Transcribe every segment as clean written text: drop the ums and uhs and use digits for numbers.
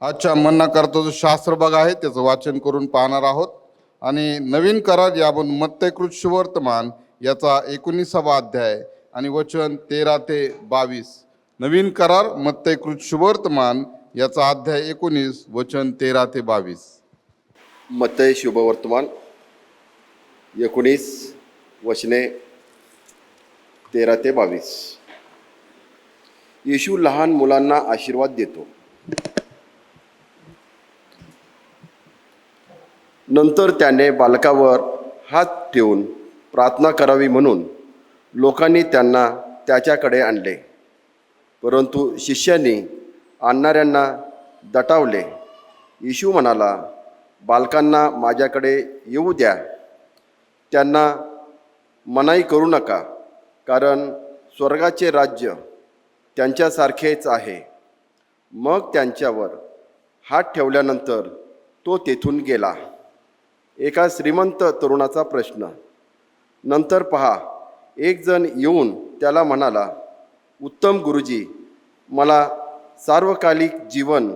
आजच्या म्हणणं करतो जो शास्त्र भाग आहे त्याचं वाचन करून पाहणार आहोत. आणि नवीन करार यावरून मत्तयकृत सुवर्तमान याचा 19वा अध्याय आणि वचन 13 ते 22. नवीन करार मत्तयकृत सुवर्तमान याचा अध्याय 19 वचन 13 ते 22. मत्तय शुभवर्तमान 19 वचने 13 ते 22. येशू लहान मुलांना आशीर्वाद देतो. नंतर त्याने बालकावर हात ठेवून प्रार्थना करावी म्हणून लोकांनी त्यांना त्याच्याकडे आणले. परंतु शिष्यांनी आणणाऱ्यांना दटावले. येशू म्हणाला, बालकांना माझ्याकडे येऊ द्या, त्यांना मनाई करू नका, कारण स्वर्गाचे राज्य त्यांच्यासारखेच आहे. मग त्यांच्यावर हात ठेवल्यानंतर तो तेथून गेला. एका श्रीमंत तरुणाचा प्रश्न. नंतर पहा, एक जण येऊन त्याला म्हणाला, उत्तम गुरुजी, मला सार्वकालिक जीवन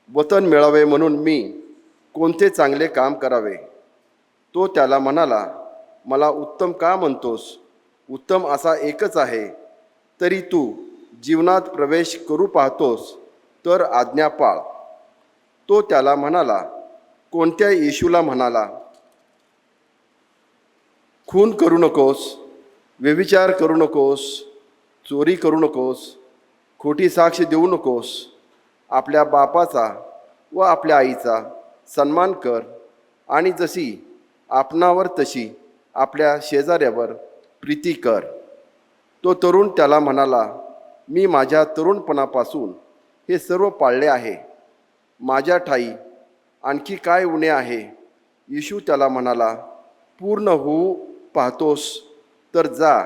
वतन मिळावे म्हणून मी कोणते चांगले काम करावे? तो त्याला म्हणाला, मला उत्तम का म्हणतोस? उत्तम असा एकच आहे. तरी तू जीवनात प्रवेश करू पाहतोस तर आज्ञा पाळ. तो त्याला म्हणाला, कोणत्या? येशूला म्हणाला, खून करू नकोस, व्यभिचार करू नकोस, चोरी करू नकोस, खोटी साक्ष देऊ नकोस, आपल्या बापाचा व आपल्या आईचा सन्मान कर, आणि जशी आपणावर तशी आपल्या शेजाऱ्यावर प्रीती कर. तो तरुण त्याला म्हणाला, मी माझ्या तरुणपणापासून हे सर्व पाळले आहे. माझ्या ठाई आणखी काय उणे आहे? येशू त्याला म्हणाला, पूर्ण होऊ पाहतोस तर जा,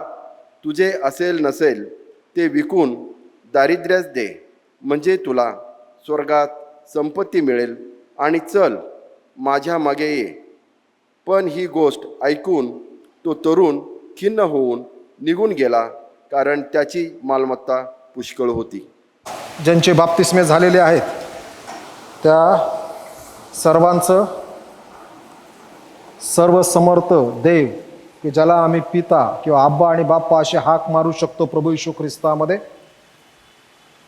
तुझे असेल नसेल ते विकून दारिद्र्यास दे, म्हणजे तुला स्वर्गात संपत्ती मिळेल, आणि चल, माझ्या मागे ये. पण ही गोष्ट ऐकून तो तरुण खिन्न होऊन निघून गेला, कारण त्याची मालमत्ता पुष्कळ होती. ज्यांचे बाप्तिस्मे झालेले आहेत त्या सर्वांचं सर्वसमर्थ देव, की ज्याला आम्ही पिता किंवा आब्बा आणि बाप्पा असे हाक मारू शकतो प्रभू येशू ख्रिस्तामध्ये,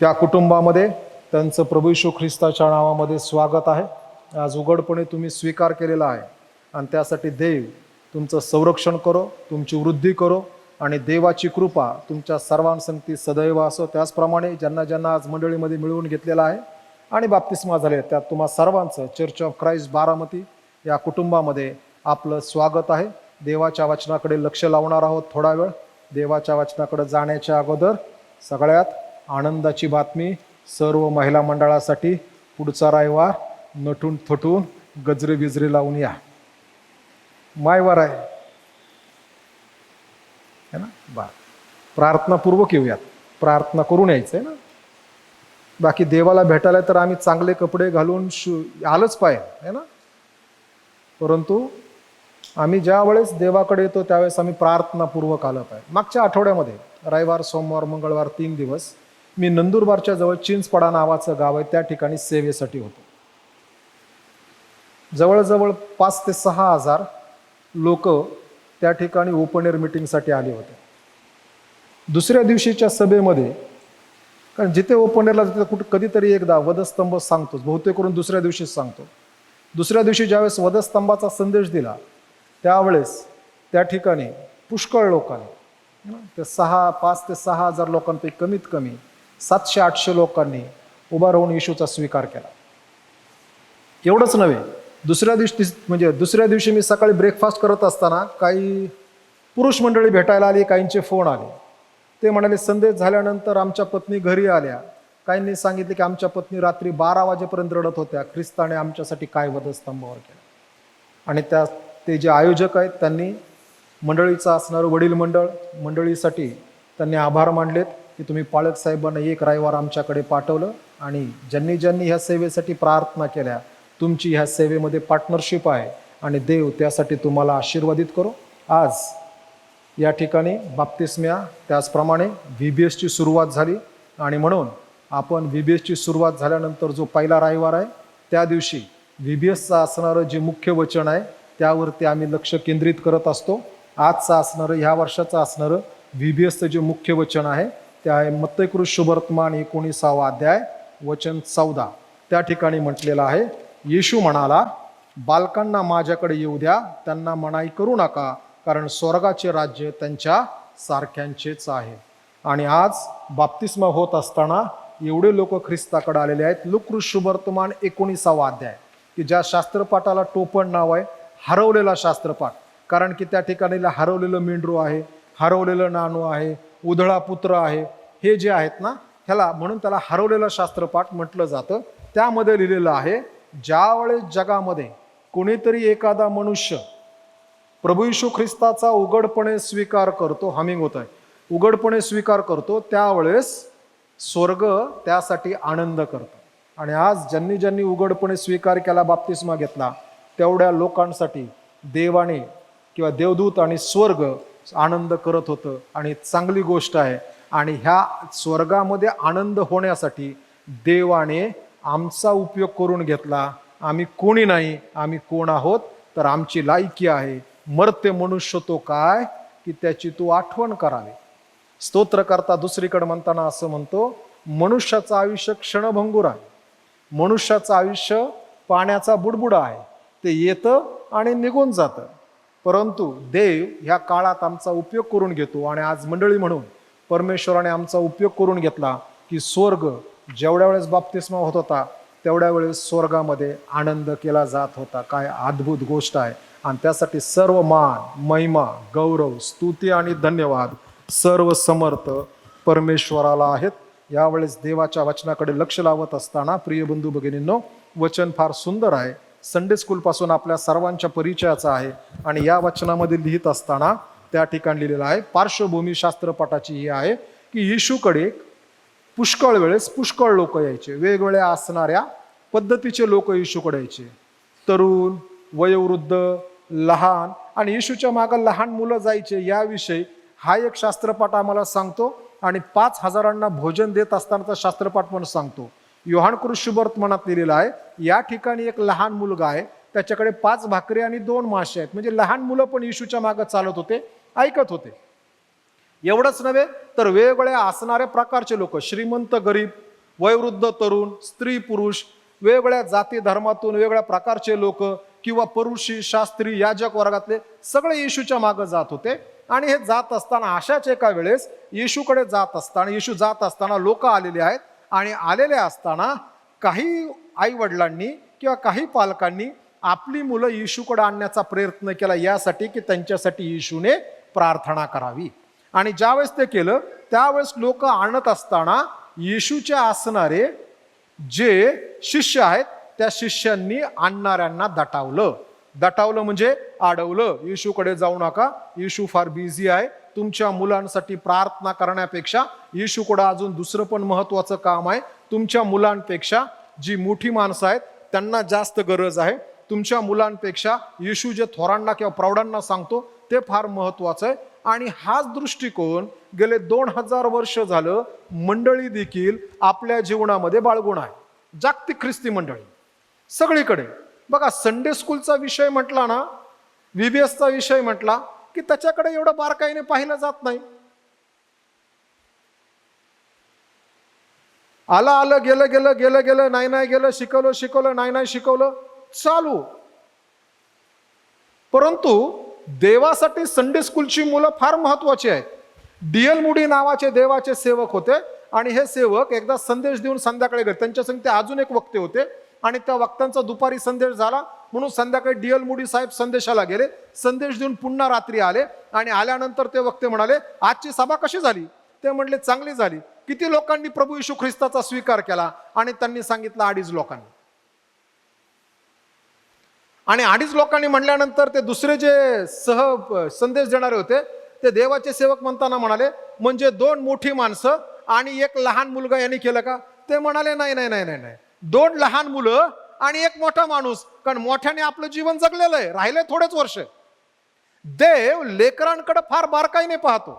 त्या कुटुंबामध्ये त्यांचं प्रभू येशू ख्रिस्ताच्या नावामध्ये स्वागत आहे. आज उघडपणे तुम्ही स्वीकार केलेला आहे, आणि त्यासाठी देव तुमचं संरक्षण करो, तुमची वृद्धी करो, आणि देवाची कृपा तुमच्या सर्वांसंगती सदैव असो. त्याचप्रमाणे ज्यांना ज्यांना आज मंडळीमध्ये मिळवून घेतलेला आहे आणि बाप्तिस्मा झाले, त्यात तुम्हा सर्वांचं चर्च ऑफ क्राइस्ट बारामती या कुटुंबामध्ये आपलं स्वागत आहे. देवाच्या वचनाकडे लक्ष लावणार आहोत थोडा वेळ. देवाच्या वचनाकडे जाण्याच्या अगोदर सगळ्यात आनंदाची बातमी सर्व महिला मंडळासाठी, पुढचा रविवार नटून थटून गजरे बिजरे लावून या. मायवार आहे ना? प्रार्थनापूर्वक येऊयात, प्रार्थना करून यायचं आहे ना. बाकी देवाला भेटायला तर आम्ही चांगले कपडे घालून आलंच पाहिजे आहे ना. परंतु आम्ही ज्या वेळेस देवाकडे येतो त्यावेळेस आम्ही प्रार्थनापूर्वक आलं पाहिजे. मागच्या आठवड्यामध्ये रविवार, सोमवार, मंगळवार 3 दिवस मी नंदुरबारच्या जवळ चिंचपडा नावाचं गाव आहे, त्या ठिकाणी सेवेसाठी होतो. जवळजवळ 5 ते 6 हजार लोक त्या ठिकाणी ओपन एअर मिटिंगसाठी आले होते. दुसऱ्या दिवशीच्या सभेमध्ये, कारण जिथे ओपन एअरला तिथे कधीतरी एकदा वधस्तंभ सांगतोच, बहुतेक करून दुसऱ्या दिवशीच सांगतो. दुसऱ्या दिवशी ज्यावेळेस वधस्तंभाचा संदेश दिला त्यावेळेस त्या ठिकाणी पुष्कळ लोकांनी, ते 5 ते 6 हजार लोकांपैकी कमीत कमी 700-800 लोकांनी उभा राहून येशूचा स्वीकार केला. एवढंच नव्हे, दुसऱ्या दिवशी मी सकाळी ब्रेकफास्ट करत असताना काही पुरुष मंडळी भेटायला आली. काहींचे फोन आले. ते म्हणाले, संदेश झाल्यानंतर आमच्या पत्नी घरी आल्या. काहींनी सांगितले की आमच्या पत्नी रात्री 12 वाजेपर्यंत रडत होत्या, ख्रिस्ताने आमच्यासाठी काय वधस्तंभावर केलं. आणि ते जे आयोजक आहेत त्यांनी मंडळीचं असणारं वडील मंडळीसाठी त्यांनी आभार मानलेत की तुम्ही पाळक साहेबांना एक रविवार आमच्याकडे पाठवलं, आणि ज्यांनी ज्यांनी ह्या सेवेसाठी प्रार्थना केल्या, तुमची ह्या सेवेमध्ये पार्टनरशिप आहे, आणि देव त्यासाठी तुम्हाला आशीर्वादित करो. आज या ठिकाणी बाप्तिस्म्या, त्याचप्रमाणे VBSची सुरुवात झाली, आणि म्हणून आपण VBSची सुरुवात झाल्यानंतर जो पहिला रविवार आहे त्या दिवशी VBSचं असणारं जे मुख्य वचन आहे त्यावरती आम्ही लक्ष केंद्रित करत असतो. आजचं असणारं, ह्या वर्षाचं असणारं VBSचं जे मुख्य वचन आहे ते आहे मत्तयकृत शुभवर्तमान 19 अध्याय वचन 14. त्या ठिकाणी म्हटलेलं आहे, येशू म्हणाला, बालकांना माझ्याकडे येऊ द्या, त्यांना मनाई करू नका, कारण स्वर्गाचे राज्य त्यांच्या सारख्यांचेच आहे. आणि आज बाप्तिस्मा होत असताना एवढे लोक ख्रिस्ताकडे आलेले आहेत. लूककृत शुभवर्तमान 19 अध्याय, की ज्या शास्त्रपाठाला टोपण नाव आहे हरवलेला शास्त्रपाठ. कारण की त्या ठिकाणी हरवलेलं मेंढरू आहे, हरवलेलं नाणू आहे, उधळा पुत्र आहे, हे जे आहेत ना, ह्याला म्हणून त्याला हरवलेलं शास्त्रपाठ म्हटलं जातं. त्यामध्ये लिहिलेलं आहे, ज्यावेळेस जगामध्ये कोणीतरी एखादा मनुष्य प्रभू येशू ख्रिस्ताचा उघडपणे स्वीकार करतो, हमिंग होत आहे, उघडपणे स्वीकार करतो, त्यावेळेस स्वर्ग त्यासाठी आनंद करतो. आणि आज ज्यांनी ज्यांनी उघडपणे स्वीकार केला, बाप्तिस्मा घेतला, तेवढ्या लोकांसाठी देवाने किंवा देवदूत आणि स्वर्ग आनंद करत होतं. आणि चांगली गोष्ट आहे. आणि ह्या स्वर्गामध्ये आनंद होण्यासाठी देवाने आमचा उपयोग करून घेतला. आम्ही कोणी नाही, आम्ही कोण आहोत, तर आमची लायकी आहे, मर्त्य मनुष्य तो काय, की त्याची तू आठवण करावी. स्तोत्रकर्ता दुसरीकडे म्हणताना असं म्हणतो, मनुष्याचं आयुष्य क्षणभंगूर आहे, मनुष्याचं आयुष्य पाण्याचा बुडबुडा आहे, ते येतं आणि निघून जातं. परंतु देव ह्या काळात आमचा उपयोग करून घेतो. आणि आज मंडळी म्हणून परमेश्वराने आमचा उपयोग करून घेतला, की स्वर्ग जेवढ्या वेळेस बाप्तिस्मा होत होता तेवढ्या वेळेस स्वर्गामध्ये आनंद केला जात होता. काय अद्भुत गोष्ट आहे. आणि त्यासाठी सर्व मान, महिमा, गौरव, स्तुती आणि धन्यवाद सर्व समर्थ परमेश्वराला आहेत. यावेळेस देवाच्या वचनाकडे लक्ष लावत असताना प्रिय बंधू भगिनींनो, वचन फार सुंदर आहे, संडे स्कूलपासून आपल्या सर्वांच्या परिचयाचा आहे. आणि या वचनामध्ये लिहित असताना त्या ठिकाणी लिहिलेलं आहे, पार्श्वभूमी शास्त्रपाठाची ही आहे, की येशूकडे पुष्कळ वेळेस पुष्कळ लोक यायचे, वेगवेगळ्या असणाऱ्या पद्धतीचे लोक येशूकडे यायचे, तरुण, वयोवृद्ध, लहान, आणि येशूच्या मागे लहान मुलं जायचे. याविषयी हा एक शास्त्रपाठ आम्हाला सांगतो. आणि 5,000 भोजन देत असतानाचा शास्त्रपाठ पण सांगतो. योहानकृत शुभवर्तमानात लिहिलेला आहे, या ठिकाणी एक लहान मुलगा आहे, त्याच्याकडे 5 भाकरी आणि 2 मासे आहेत. म्हणजे लहान मुलं पण येशूच्या मागे चालत होते, ऐकत होते. एवढंच नव्हे तर वेगवेगळ्या असणाऱ्या प्रकारचे लोक, श्रीमंत, गरीब, वयोवृद्ध, तरुण, स्त्री, पुरुष, वेगवेगळ्या जाती धर्मातून वेगवेगळ्या प्रकारचे लोक, किंवा परुषी, शास्त्री, याजक वर्गातले सगळे येशूच्या मागे जात होते. आणि हे जात असताना अशाच एका वेळेस येशूकडे जात असताना लोक आलेले आहेत. आणि आलेले असताना काही आई वडिलांनी किंवा काही पालकांनी आपली मुलं येशूकडे आणण्याचा प्रयत्न केला, यासाठी की त्यांच्यासाठी येशूने प्रार्थना करावी. आणि ज्यावेळेस ते केलं त्यावेळेस लोक आणत असताना येशूचे असणारे जे शिष्य आहेत त्या शिष्यांनी आणणाऱ्यांना दटावलं म्हणजे अडवलं. येशूकडे जाऊ नका, येशू फार बिझी आहे, तुमच्या मुलांसाठी प्रार्थना करण्यापेक्षा येशूकडे अजून दुसरं पण महत्वाचं काम आहे. तुमच्या मुलांपेक्षा जी मोठी माणसं आहेत त्यांना जास्त गरज आहे. तुमच्या मुलांपेक्षा येशू जे थोरांना किंवा प्रौढांना सांगतो ते फार महत्वाचं आहे. आणि हाच दृष्टिकोन गेले 2000 वर्ष झालं मंडळी देखील आपल्या जीवनामध्ये बाळगून आहे. जागतिक ख्रिस्ती मंडळी सगळीकडे बघा, संडे स्कूलचा विषय म्हटला ना, VBSचा विषय म्हटला की त्याच्याकडे एवढं बारकाईने पाहिलं जात नाही. आलं गेलं, नाही गेलं, शिकवलं, नाही शिकवलं, चालू. परंतु देवासाठी संडे स्कूलची मुलं फार महत्वाची आहेत. DL मूडी नावाचे देवाचे सेवक होते. आणि हे सेवक एकदा संदेश देऊन संध्याकाळी घरी, त्यांच्या संग ते अजून एक वक्ते होते. आणि त्या वक्त्यांचा दुपारी संदेश झाला म्हणून संध्याकाळी DL मूडी साहेब संदेशाला गेले. संदेश देऊन पुन्हा रात्री आले. आणि आल्यानंतर ते वक्ते म्हणाले, आजची सभा कशी झाली? ते म्हणले, चांगली झाली. किती लोकांनी प्रभू येशू ख्रिस्ताचा स्वीकार केला? आणि त्यांनी सांगितलं 2.5 लोकांनी. आणि 2.5 लोकांनी म्हणल्यानंतर ते दुसरे जे संदेश देणारे होते ते देवाचे सेवक म्हणताना म्हणाले, म्हणजे 2 मोठी माणसं आणि 1 लहान मुलगा यांनी केलं का? ते म्हणाले, नाही, 2 लहान मुलं आणि 1 मोठा माणूस. कारण मोठ्याने आपलं जीवन जगलेलं आहे, राहिले थोडेच वर्ष. देव लेकरांकडे फार बारकाईने पाहतो.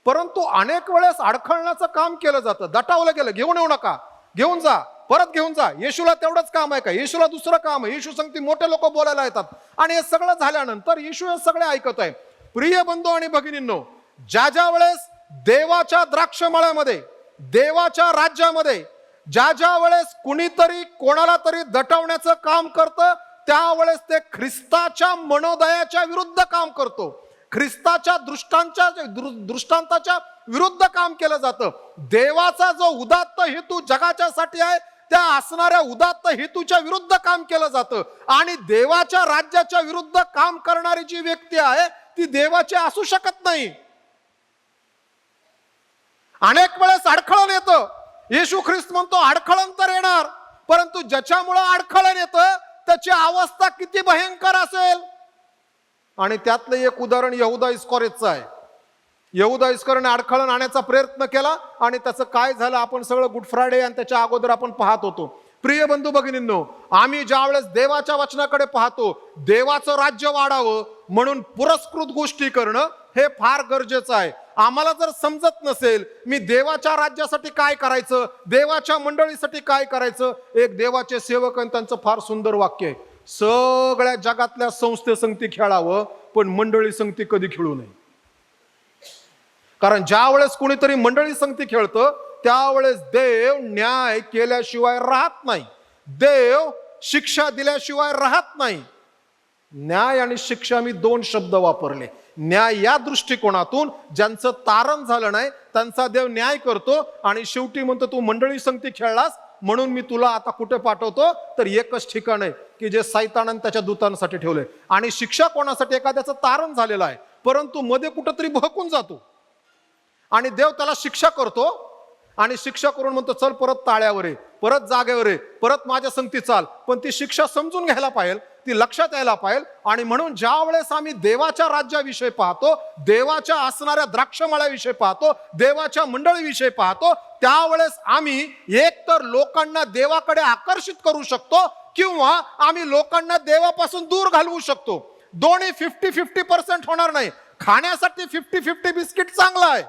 परंतु अनेक वेळेस अडखळण्याचं काम केलं जातं, दटावलं गेलं, घेऊन येऊ नका, घेऊन जा, परत घेऊन जा. येशूला तेवढंच काम आहे का? येशूला दुसरं काम आहे? येशू सांगते मोठे लोक बोलायला येतात. आणि हे सगळं झाल्यानंतर येशू हे सगळे ऐकत आहे. प्रिय बंधू आणि भगिनींनो, ज्या वेळेस देवाच्या द्राक्षमळ्यामध्ये, देवाच्या राज्यामध्ये ज्या वेळेस कुणीतरी कोणाला तरी दटवण्याचं काम करतं, त्यावेळेस ते ख्रिस्ताच्या मनोदयाच्या विरुद्ध काम करतो. ख्रिस्ताच्या दृष्टांताच्या विरुद्ध काम केलं जातं. देवाचा जो उदात्त हेतू जगाच्यासाठी आहे, त्या असणाऱ्या उदात्त हेतूच्या विरुद्ध काम केलं जातं. आणि देवाच्या राज्याच्या विरुद्ध काम करणारी जी व्यक्ती आहे ती देवाची असू शकत नाही. अनेक वेळेस अडखळण येतं. येशू ख्रिस्त म्हणतो अडखळण तर येणार, परंतु ज्याच्यामुळं अडखळण येतं त्याची अवस्था किती भयंकर असेल. आणि त्यातलं एक उदाहरण यहुदा इस्करियोतचं आहे. यहुदा इस्करियोतने अडखळण आणण्याचा प्रयत्न केला आणि त्याचं काय झालं आपण सगळं गुड फ्रायडे आणि त्याच्या अगोदर आपण पाहत होतो. प्रिय बंधू भगिनींनो, आम्ही ज्या वेळेस देवाच्या वचनाकडे पाहतो, देवाचं राज्य वाढावं म्हणून पुरस्कृत गोष्टी करणं हे फार गरजेचं आहे. आम्हाला जर समजत नसेल मी देवाच्या राज्यासाठी काय करायचं, देवाच्या मंडळीसाठी काय करायचं, एक देवाचे सेवक आणि त्यांचं फार सुंदर वाक्य आहे, सगळ्या जगातल्या संस्थे संगती खेळावं पण मंडळी संगती कधी खेळू नये. कारण ज्या वेळेस कोणीतरी मंडळी संगती खेळतं त्यावेळेस देव न्याय केल्याशिवाय राहत नाही, देव शिक्षा दिल्याशिवाय राहत नाही. न्याय आणि शिक्षा मी दोन शब्द वापरले. न्याय या दृष्टिकोनातून ज्यांचं तारण झालं नाही त्यांचा देव न्याय करतो आणि शेवटी म्हणतो तू मंडळी संगती खेळलास म्हणून मी तुला आता कुठे पाठवतो, तर एकच ठिकाण आहे की जे सैतानाने त्याच्या दूतांसाठी ठेवलंय. आणि शिक्षा कोणासाठी? एखाद्याचं तारण झालेलं आहे परंतु मध्ये कुठंतरी भडकून जातो आणि देव त्याला शिक्षा करतो आणि शिक्षा करून म्हणतो चल परत ताळ्यावर आहे, परत जागेवर आहे, परत माझ्या संगती चाल. पण ती शिक्षा समजून घ्यायला पाहिजे, ती लक्षात यायला पाहिजे. आणि म्हणून ज्या वेळेस आम्ही देवाच्या राज्याविषयी पाहतो, देवाच्या असणाऱ्या द्राक्षमळ्याविषयी पाहतो, देवाच्या मंडळीविषयी पाहतो, त्यावेळेस आम्ही एक तर लोकांना देवाकडे आकर्षित करू शकतो किंवा आम्ही लोकांना देवापासून दूर घालवू शकतो. दोन्ही 50-50% होणार नाही. खाण्यासाठी 50-50 बिस्किट चांगलं आहे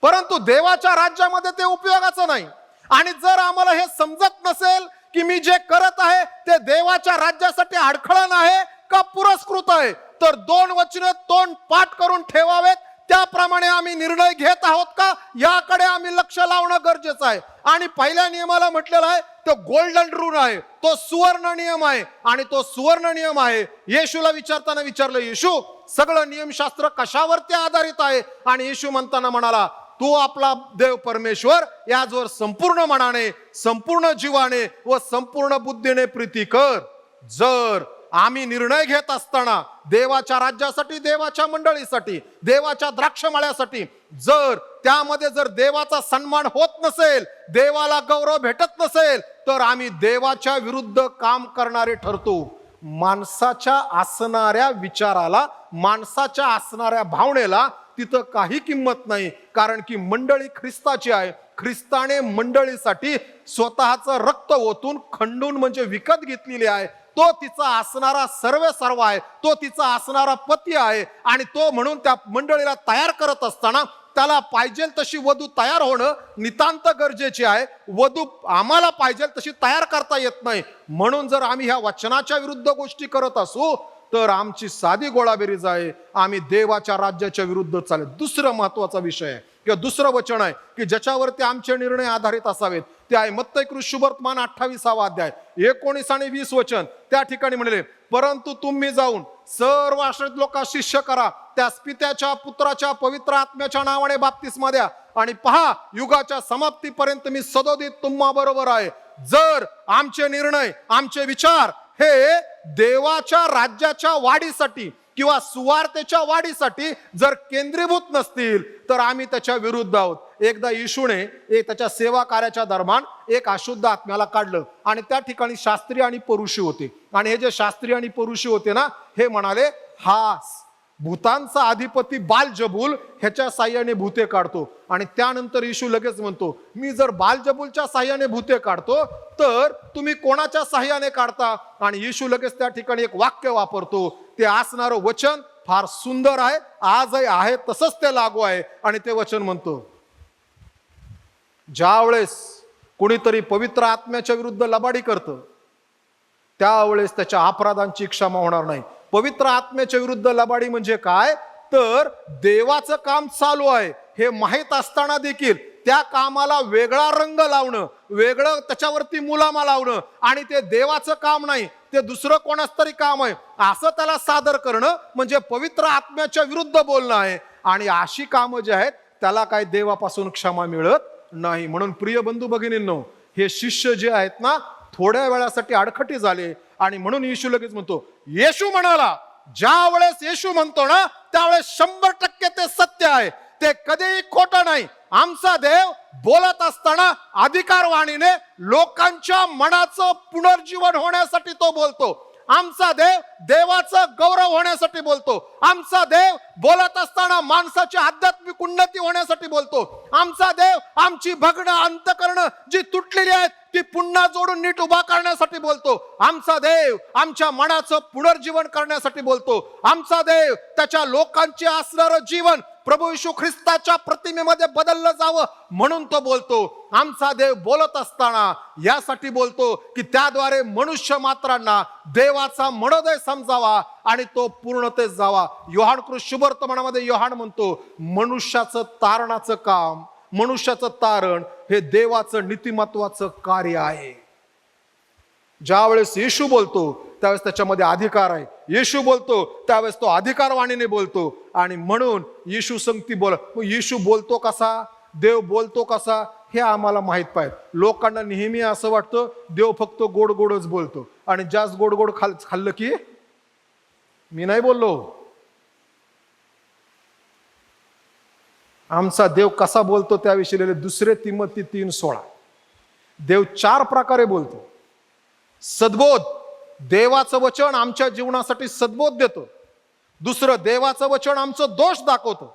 परंतु देवाच्या राज्यामध्ये ते उपयोगाचं नाही. आणि जर आम्हाला हे समजत नसेल की मी जे करत आहे ते देवाच्या राज्यासाठी अडखळण आहे का पुरस्कृत आहे, तर दोन वचन तोंड पाठ करून ठेवावेत. त्याप्रमाणे आम्ही निर्णय घेत आहोत का याकडे आम्ही लक्ष लावणं गरजेचं आहे. आणि पहिल्या नियमाला म्हटलेला आहे तो गोल्डन रूल आहे, तो सुवर्ण नियम आहे. आणि तो सुवर्ण नियम आहे. येशूला विचारताना विचारलं, येशू सगळं नियमशास्त्र कशावरती आधारित आहे? आणि येशू म्हणताना म्हणाला तू आपला देव परमेश्वर याचवर संपूर्ण मनाने, संपूर्ण जीवाने व संपूर्ण बुद्धीने प्रीती कर. जर आम्ही निर्णय घेत असताना देवाच्या राज्यासाठी, देवाच्या मंडळीसाठी, देवाच्या द्राक्षमळ्यासाठी जर त्यामध्ये जर देवाचा सन्मान होत नसेल, देवाला गौरव भेटत नसेल, तर आम्ही देवाच्या विरुद्ध काम करणारे ठरतो. माणसाच्या असणाऱ्या विचाराला, माणसाच्या असणाऱ्या भावनेला तिथं काही किंमत नाही. कारण की मंडळी ख्रिस्ताची आहे. ख्रिस्ताने मंडळीसाठी स्वतःचं रक्त ओतून खंडून म्हणजे विकत घेतलेली आहे. तो तिचा असणारा सर्व आहे, तो तिचा असणारा पती आहे. आणि तो म्हणून त्या मंडळीला तयार करत असताना त्याला पाहिजे तशी वधू तयार होणं नितांत गरजेचे आहे. वधू आम्हाला पाहिजे तशी तयार करता येत नाही. म्हणून जर आम्ही ह्या वचनाच्या विरुद्ध गोष्टी करत असू तर आमची साधी गोळाबेरीज आहे, आम्ही देवाच्या राज्याच्या विरुद्ध चालेल. दुसरा महत्वाचा विषय आहे किंवा दुसरं वचन आहे की ज्याच्यावरती आमचे निर्णय आधारित असावेत ते आहे मत्तई शुभवर्तमान 28 अध्याय 19 आणि 20 वचन. त्या ठिकाणी म्हणले, परंतु तुम्ही जाऊन सर्व आश्रित लोकांस शिष्य करा, त्यास पित्याच्या, पुत्राच्या, पवित्र आत्म्याच्या नावाने बाप्तिस्मा द्या आणि पहा युगाच्या समाप्तीपर्यंत मी सदोदित तुम्हा बरोबर आहे. जर आमचे निर्णय, आमचे विचार हे देवाच्या राज्याच्या वाढीसाठी किंवा सुवार्तेच्या वाढीसाठी जर केंद्रीभूत नसतील तर आम्ही त्याच्या विरुद्ध आहोत. एकदा येशूने त्याच्या सेवा कार्याच्या दरम्यान एक अशुद्ध आत्म्याला काढलं आणि त्या ठिकाणी शास्त्री आणि परुषी होते. आणि हे जे शास्त्री आणि परुषी होते ना, हे म्हणाले हा भूतांचा अधिपती बालजबूल ह्याच्या साह्याने भूते काढतो. आणि त्यानंतर येशू लगेच म्हणतो, मी जर बालजबूलच्या साह्याने भूते काढतो तर तुम्ही कोणाच्या साह्याने काढता? आणि येशू लगेच त्या ठिकाणी एक वाक्य वापरतो. ते असणारं वचन फार सुंदर आहे, आजही आहे तसंच ते लागू आहे. आणि ते वचन म्हणतो, ज्या वेळेस कोणीतरी पवित्र आत्म्याच्या विरुद्ध लबाडी करतं त्यावेळेस त्याच्या अपराधांची क्षमा होणार नाही. पवित्र आत्म्याच्या विरुद्ध लबाडी म्हणजे काय, तर देवाचं काम चालू आहे हे माहीत असताना देखील त्या कामाला वेगळा रंग लावणं, वेगळं त्याच्यावरती मुलामा लावणं, आणि ते देवाचं काम नाही, ते दुसरं कोणाच तरी काम आहे असं त्याला सादर करणं म्हणजे पवित्र आत्म्याच्या विरुद्ध बोलणं आहे. आणि अशी कामं जी आहेत त्याला काय देवापासून क्षमा मिळत नाही. म्हणून प्रिय बंधू भगिनींनो, हे शिष्य जे आहेत ना थोड्या वेळासाठी अडखटी झाले, आणि म्हणून येशू लगेच म्हणतो, येशू म्हणाला, ज्या वेळेस येशू म्हणतो ना त्यावेळेस 100% ते सत्य आहे, ते कधीही खोटं नाही. आमचा देव बोलत असताना अधिकारवाणीने लोकांच्या मनाचं पुनर्जीवन होण्यासाठी तो बोलतो. आमचा देव देवाचा गौरव होण्यासाठी बोलतो. आमचा देव बोलत असताना माणसाची आध्यात्मिक उन्नती होण्यासाठी बोलतो. आमचा देव आमची भग्न अंतकरणं जी तुटलेली आहेत ती पुन्हा जोडून नीट उभा करण्यासाठी बोलतो. आमचा देव आमच्या मनाचं पुनर्जीवन करण्यासाठी बोलतो. आमचा देव त्याच्या लोकांचे असणारं जीवन प्रभू येशू ख्रिस्ताच्या प्रतिमेमध्ये बदललं जावं म्हणून तो बोलतो. आमचा देव बोलत असताना यासाठी बोलतो की त्याद्वारे मनुष्य मात्रांना देवाचा मनोदय समजावा आणि तो पूर्णतेस जावा. योहान शुभवर्तमानामध्ये योहान म्हणतो, मनुष्याचं तारणाचं काम, मनुष्याचं तारण हे देवाचं नीतिमत्वाचं कार्य आहे. ज्या वेळेस येशू बोलतो त्यावेळेस त्याच्यामध्ये अधिकार आहे. येशू बोलतो त्यावेळेस तो अधिकारवाणीने बोलतो, आणि म्हणून येशू संगती बोल. येशू बोलतो कसा, देव बोलतो कसा हे आम्हाला माहित पाहिजे. लोकांना नेहमी असं वाटतं देव फक्त गोड गोडच बोलतो, आणि जास्त गोड गोड खाल्लं की मी नाही बोललो. आमचा देव कसा बोलतो त्याविषयी लिहिले 2 तिमोथी 3:16. देव 4 प्रकारे बोलतो. सद्बोध, देवाचं वचन आमच्या जीवनासाठी सद्बोध देतो. दुसरं, देवाचं वचन आमचं दोष दाखवतं.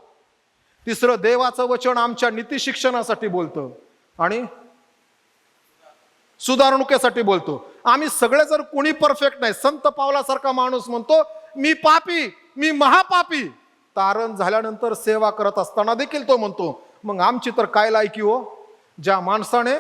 तिसरं, देवाचं वचन आमच्या नीती शिक्षणासाठी बोलतं आणि सुधारणुकीसाठी बोलतो. आम्ही सगळे जर कोणी परफेक्ट नाही. संत पावलासारखा माणूस म्हणतो, मी पापी, मी महापापी. तारण झाल्यानंतर सेवा करत असताना देखील तो म्हणतो, मग आमची तर काय लायकी हो. ज्या माणसाने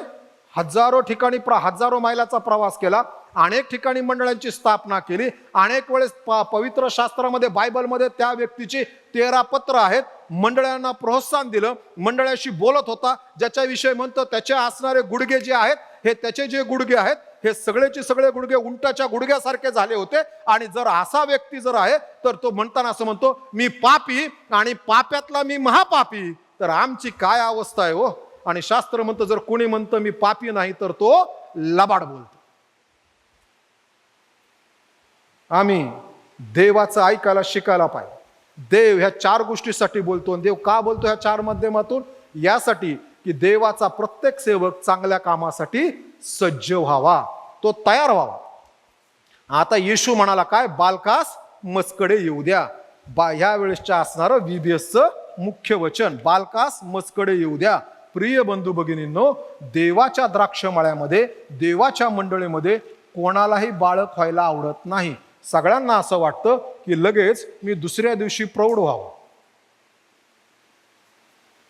हजारो ठिकाणी हजारो मैलाचा प्रवास केला, अनेक ठिकाणी मंडळांची स्थापना केली, अनेक वेळेस पवित्र शास्त्रामध्ये बायबलमध्ये त्या व्यक्तीची 13 पत्र आहेत, मंडळांना प्रोत्साहन दिलं, मंडळाशी बोलत होता, ज्याच्याविषयी म्हणतो त्याचे असणारे गुडघे जे आहेत हे त्याचे जे गुडघे आहेत हे सगळेचे सगळे गुडघे उंटाच्या गुडघ्यासारखे झाले होते. आणि जर असा व्यक्ती जर आहे तर तो म्हणताना असं म्हणतो, मी पापी आणि पाप्यातला मी महापापी. तर आमची काय अवस्था आहे हो. आणि शास्त्र म्हणतं जर कोणी म्हणतं मी पापी नाही तर तो लबाड बोलतो. आम्ही देवाचं ऐकायला शिकायला पाहिजे. देव ह्या 4 गोष्टीसाठी बोलतो. देव का बोलतो ह्या 4 माध्यमातून? यासाठी की देवाचा प्रत्येक सेवक चांगल्या कामासाठी सज्ज व्हावा, तो तयार व्हावा. आता येशू म्हणाला काय, बालकास मजकडे येऊ द्या. ह्या वेळेसच्या असणारं VBSचं मुख्य वचन, बालकास मजकडे येऊ द्या. प्रिय बंधू भगिनींनो, देवाच्या द्राक्षमळ्यामध्ये, देवाच्या मंडळीमध्ये कोणालाही बाळक व्हायला आवडत नाही. सगळ्यांना असं वाटतं की लगेच मी दुसऱ्या दिवशी प्रौढ व्हावं.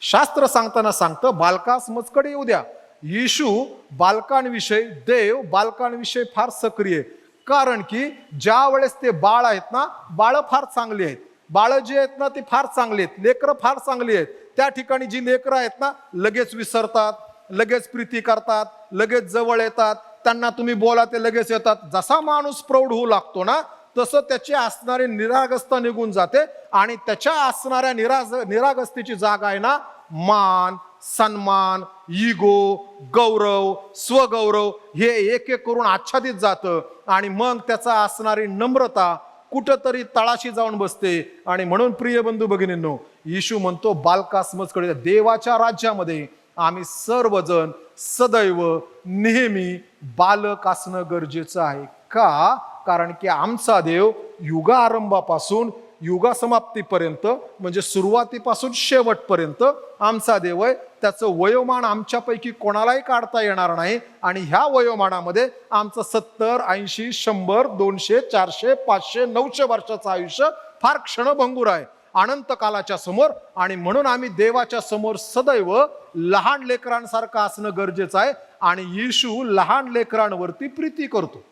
शास्त्र सांगताना सांगतं बालकास मजकडे येऊ द्या. येशू बालकांविषयी, देव बालकांविषयी फार सक्रिय, कारण की ज्या वेळेस ते बाळ आहेत ना, बाळ फार चांगली आहेत. बाळ जी आहेत ना ती फार चांगली आहेत, लेकरं फार चांगली आहेत. त्या ठिकाणी जी लेकरं आहेत ना लगेच विसरतात, लगेच प्रीती करतात, लगेच जवळ येतात, त्यांना तुम्ही बोला ते लगेच येतात. जसा माणूस प्रौढ होऊ लागतो ना तसं त्याची असणारी निरागसता निघून जाते, आणि त्याच्या असणाऱ्या निरागसतेची जागा आहे ना मान, सन्मान, इगो, गौरव, स्वगौरव हे एक एक करून आच्छादित जातं, आणि मग त्याचा असणारी नम्रता कुठंतरी तळाशी जाऊन बसते. आणि म्हणून प्रिय बंधू भगिनींनो, येशू म्हणतो बालकास मजकडे. देवाच्या राज्यामध्ये आम्ही सर्वजण सदैव नेहमी बालक असणं गरजेचं आहे. का? कारण की आमचा देव युगारंभापासून युगासमाप्तीपर्यंत, म्हणजे सुरुवातीपासून शेवटपर्यंत आमचा देव आहे. त्याचं वयोमान आमच्यापैकी कोणालाही काढता येणार नाही. आणि ह्या वयोमानामध्ये आमचं 70, 80, 100, 200, 400, 500, 900 वर्षाचं आयुष्य फार क्षणभंगूर आहे. अनंत कालाच्या समोर. आणि म्हणून आम्ही देवाच्या समोर सदैव लहान लेकरांसारखं असणं गरजेचं आहे. आणि येशू लहान लेकरांवरती प्रीती करतो.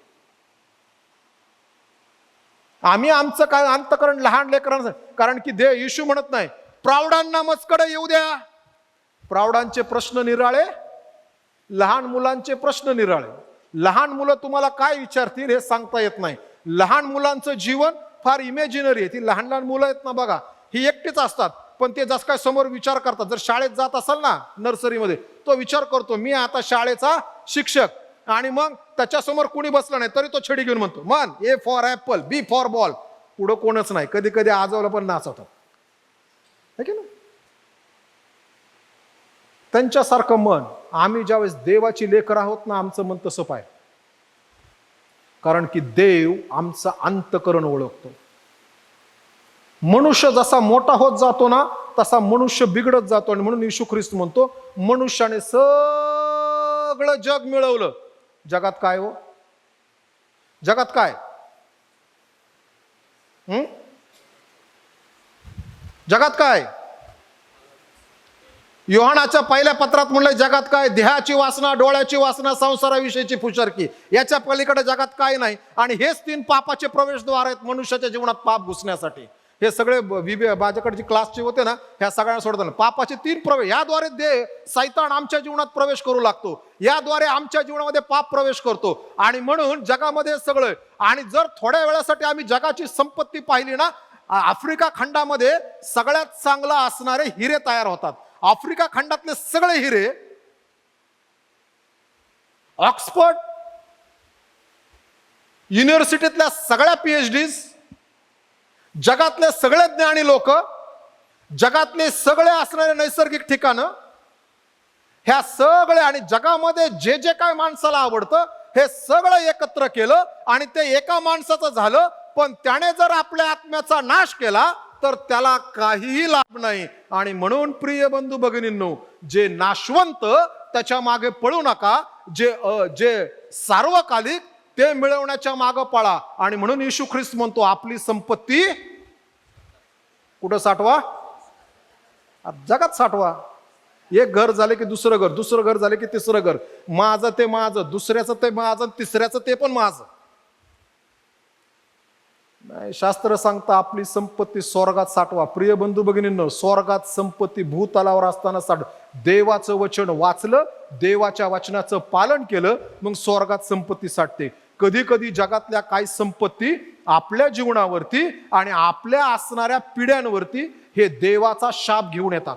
आम्ही आमचं काय अंतकरण लहान लेकरांचं, कारण की येशू म्हणत नाही प्रौढांना मजकडे येऊ द्या. प्रौढांचे प्रश्न निराळे, लहान मुलांचे प्रश्न निराळे. लहान मुलं तुम्हाला काय विचारतील हे सांगता येत नाही. लहान मुलांचं जीवन फार इमॅजिनरी आहे. ती लहान लहान मुलं आहेत ना बघा, ही एकटीच असतात, पण ते जसं काय समोर विचार करतात. जर शाळेत जात असाल ना नर्सरीमध्ये, तो विचार करतो मी आता शाळेचा शिक्षक, आणि मग त्याच्यासमोर कुणी बसलं नाही तरी तो छडी घेऊन म्हणतो मन A for apple, B for ball. पुढं कोणच नाही. कधी कधी आजोला पण नाचवतात, है की नाही? त्यांच्यासारखं मन आम्ही ज्यावेळेस देवाची लेकर आहोत ना, आमचं मन तसं पाय. कारण की देव आमचं अंतकरण ओळखतो. मनुष्य जसा मोठा होत जातो ना, तसा मनुष्य बिघडत जातो. आणि म्हणून येशू ख्रिस्त म्हणतो मनुष्याने सगळं जग मिळवलं, जगात काय हो? जगात काय? जगात काय? योहानाच्या पहिल्या पत्रात म्हणलं जगात काय? देहाची वासना, डोळ्याची वासना, संसाराविषयीची फुशरकी, याच्या पलीकडे जगात काय नाही. आणि हेच 3 पापाचे प्रवेशद्वार आहेत मनुष्याच्या जीवनात पाप घुसण्यासाठी. हे सगळे माझ्याकडे जे क्लासचे होते ना, ह्या सगळ्यांना सोडताना पापाचे 3 प्रवेश, याद्वारे सैतान आमच्या जीवनात प्रवेश करू लागतो. याद्वारे आमच्या जीवनामध्ये पाप प्रवेश करतो. आणि म्हणून जगामध्ये सगळं. आणि जर थोड्या वेळासाठी आम्ही जगाची संपत्ती पाहिली ना, आफ्रिका खंडामध्ये सगळ्यात चांगला असणारे हिरे तयार होतात. आफ्रिका खंडातले सगळे हिरे, ऑक्सफर्ड युनिव्हर्सिटीतल्या सगळ्या PhDs, जगातले सगळे ज्ञानी लोक, जगातले सगळे असणारे नैसर्गिक ठिकाणं, ह्या सगळे, आणि जगामध्ये जे जे काय माणसाला आवडतं हे सगळं एकत्र केलं आणि ते एका माणसाचं झालं. पण त्याने जर आपल्या आत्म्याचा नाश केला तर त्याला काहीही लाभ नाही. आणि म्हणून प्रिय बंधू भगिनींनो, जे नाशवंत त्याच्या मागे पळू नका, जे सार्वकालिक ते मिळवण्याच्या मागे पळा. आणि म्हणून येशू ख्रिस्त म्हणतो आपली संपत्ती कुठं साठवा? जगात साठवा. एक घर झाले की दुसरं घर, दुसरं घर झाले की तिसरं घर, माझं ते माझं, दुसऱ्याचं ते माझं, तिसऱ्याचं ते पण माझं. नाही, शास्त्र सांगतं आपली संपत्ती स्वर्गात साठवा. प्रिय बंधू भगिनींनो, स्वर्गात संपत्ती भूतलावर असताना साठ. देवाचं वचन वाचलं, देवाच्या वचनाचं पालन केलं, मग स्वर्गात संपत्ती साठते. कधी कधी जगातल्या काही संपत्ती आपल्या जीवनावरती आणि आपल्या असणाऱ्या पिढ्यांवरती हे देवाचा शाप घेऊन येतात.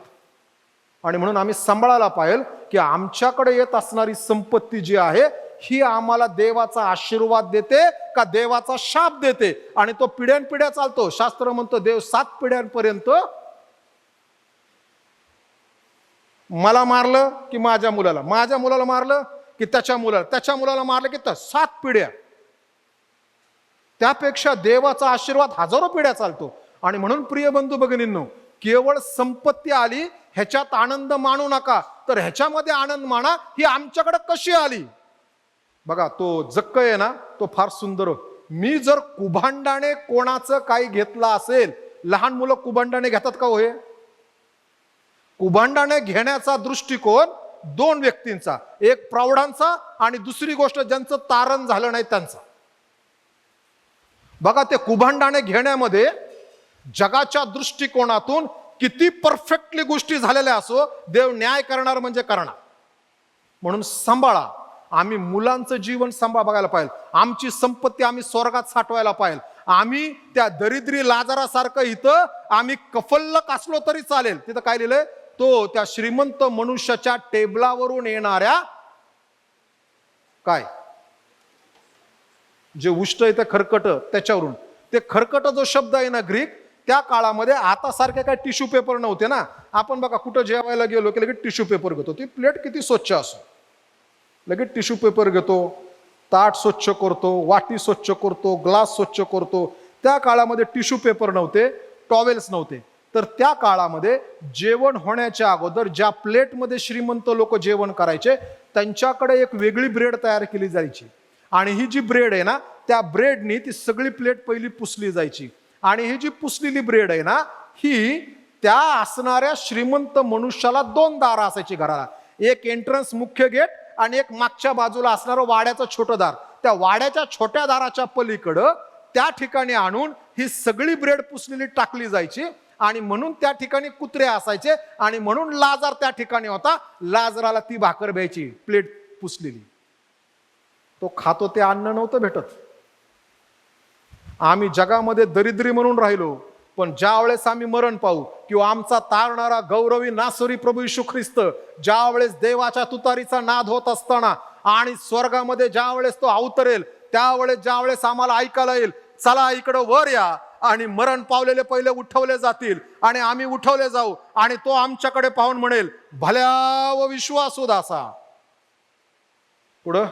आणि म्हणून आम्ही सांभाळायला पाहिजे की आमच्याकडे येत असणारी संपत्ती जी आहे ही आम्हाला देवाचा आशीर्वाद देते का देवाचा शाप देते. आणि तो पिढ्यानपिढ्या चालतो. शास्त्र म्हणतो देव 7 पिढ्यांपर्यंत, मला मारलं की माझ्या मुलाला, माझ्या मुलाला मारलं की त्याच्या मुलाला, त्याच्या मुलाला मारलं की 7 पिढ्या. त्यापेक्षा देवाचा आशीर्वाद हजारो पिढ्या चालतो. आणि म्हणून प्रिय बंधू भगिनींनो, केवळ संपत्ती आली ह्याच्यात आनंद मानू नका, तर ह्याच्यामध्ये आनंद माना ही आमच्याकडे कशी आली. बघा तो जक्क आहे ना, तो फार सुंदर. मी जर कुभांडाने कोणाचं काही घेतलं असेल, लहान मुलं कुभांडाने घेतात का हो? हे कुभांडाने घेण्याचा दृष्टिकोन 2 व्यक्तींचा, एक प्रौढांचा आणि दुसरी गोष्ट ज्यांचं तारण झालं नाही त्यांचा. बघा ते कुभांडाने घेण्यामध्ये जगाच्या दृष्टिकोनातून किती परफेक्टली गोष्टी झालेल्या असो, देव न्याय करणार म्हणजे करणार. म्हणून सांभाळा. आम्ही मुलांचं जीवन सांभाळ बघायला पाहिजे. आमची संपत्ती आम्ही स्वर्गात साठवायला पाहिजे. आम्ही त्या दरिद्री लाजारासारखं इथं आम्ही कफल्लक असलो तरी चालेल. तिथं काय लिहिलंय? तो त्या श्रीमंत मनुष्याच्या टेबलावरून येणाऱ्या काय जे उष्ट आहे ते खरकट, त्याच्यावरून. ते खरकट जो शब्द आहे ना ग्रीक, त्या काळामध्ये आता सारखे काय टिश्यू पेपर नव्हते ना. आपण बघा कुठं जेवायला गेलो की लगेच टिश्यू पेपर घेतो. ती प्लेट किती स्वच्छ असो, लगेच टिश्यू पेपर घेतो, ताट स्वच्छ करतो, वाटी स्वच्छ करतो, ग्लास स्वच्छ करतो. त्या काळामध्ये टिश्यू पेपर नव्हते, टॉवेल्स नव्हते. तर त्या काळामध्ये जेवण होण्याच्या अगोदर ज्या प्लेटमध्ये श्रीमंत लोक जेवण करायचे, त्यांच्याकडे एक वेगळी ब्रेड तयार केली जायची. आणि ही जी ब्रेड आहे ना, त्या ब्रेडनी ती सगळी प्लेट पहिली पुसली जायची. आणि ही जी पुसलेली ब्रेड आहे ना, ही त्या असणाऱ्या श्रीमंत मनुष्याला 2 दारं असायची घराला. एक एंट्रन्स मुख्य गेट आणि एक मागच्या बाजूला असणारं वाड्याचं छोटं दार. त्या वाड्याच्या छोट्या दाराच्या पलीकडं त्या ठिकाणी आणून ही सगळी ब्रेड पुसलेली टाकली जायची आणि म्हणून त्या ठिकाणी कुत्रे असायचे आणि म्हणून लाजार त्या ठिकाणी होता. लाजराला ती भाकर द्यायची प्लेट पुसलेली. तो खातो ते अन्न नव्हतं भेटत. आम्ही जगामध्ये दरिद्री म्हणून राहिलो, पण ज्या वेळेस आम्ही मरण पाहू किंवा आमचा तारणारा गौरवी नासरी प्रभू येशू ख्रिस्त ज्या वेळेस देवाच्या तुतारीचा नाद होत असताना आणि स्वर्गामध्ये ज्या वेळेस तो अवतरेल, त्यावेळेस ज्या वेळेस आम्हाला ऐकायला येईल, चला इकडं वर या, आणि मरण पावलेले पहिले उठवले जातील आणि आम्ही उठवले जाऊ, आणि तो आमच्याकडे पाहून म्हणेल, भल्या व विश्वासू दासा. पुढं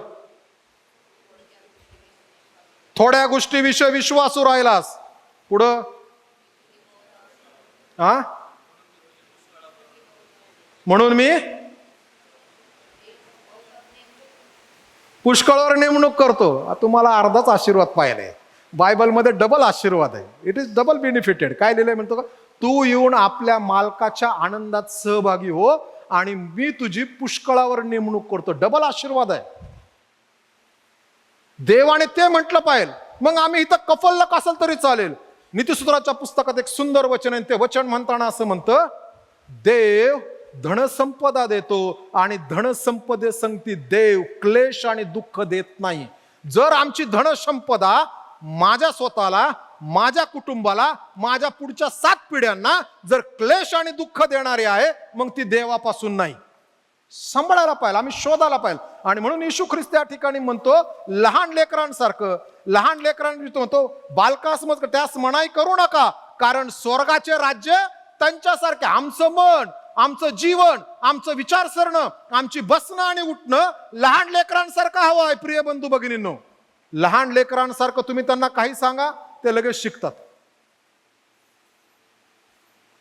थोड्या गोष्टीविषयी विश्वासू राहिलास. पुढं म्हणून मी पुष्कळावर नेमणूक करतो. तुम्हाला अर्धाच आशीर्वाद पाहिजे. बायबलमध्ये डबल आशीर्वाद आहे. It is double benefited. काय लिहिलंय म्हणतो का, तू येऊन आपल्या मालकाच्या आनंदात सहभागी हो आणि मी तुझी पुष्कळावर नेमणूक करतो. डबल आशीर्वाद आहे. देवाने ते म्हटलं पाहिजे. मग आम्ही इथं कफल्लक असेल तरी चालेल. नीतिसूत्राच्या पुस्तकात एक सुंदर वचन आहे. ते वचन म्हणताना असं म्हणतं, देव धनसंपदा देतो आणि धनसंपदे संगती देव क्लेश आणि दुःख देत नाही. जर आमची धनसंपदा माझ्या स्वतःला, माझ्या कुटुंबाला, माझ्या पुढच्या 7 पिढ्यांना जर क्लेश आणि दुःख देणारी आहे, मग ती देवापासून नाही. सांभाळायला पाहिजे, आम्ही शोधायला पाहिजे. आणि म्हणून येशू ख्रिस्त त्या ठिकाणी म्हणतो, लहान लेकरांसारखं, लहान लेकरांनी म्हणतो, बालकासमज त्यास मनाई करू नका, कारण स्वर्गाचे राज्य त्यांच्यासारखे. आमचं मन, आमचं जीवन, आमचं विचारसरणं, आमची बसणं आणि उठणं लहान लेकरांसारखं हवं आहे. प्रिय बंधू भगिनींनो, लहान लेकरांसारखं तुम्ही त्यांना काही सांगा, ते लगेच शिकतात.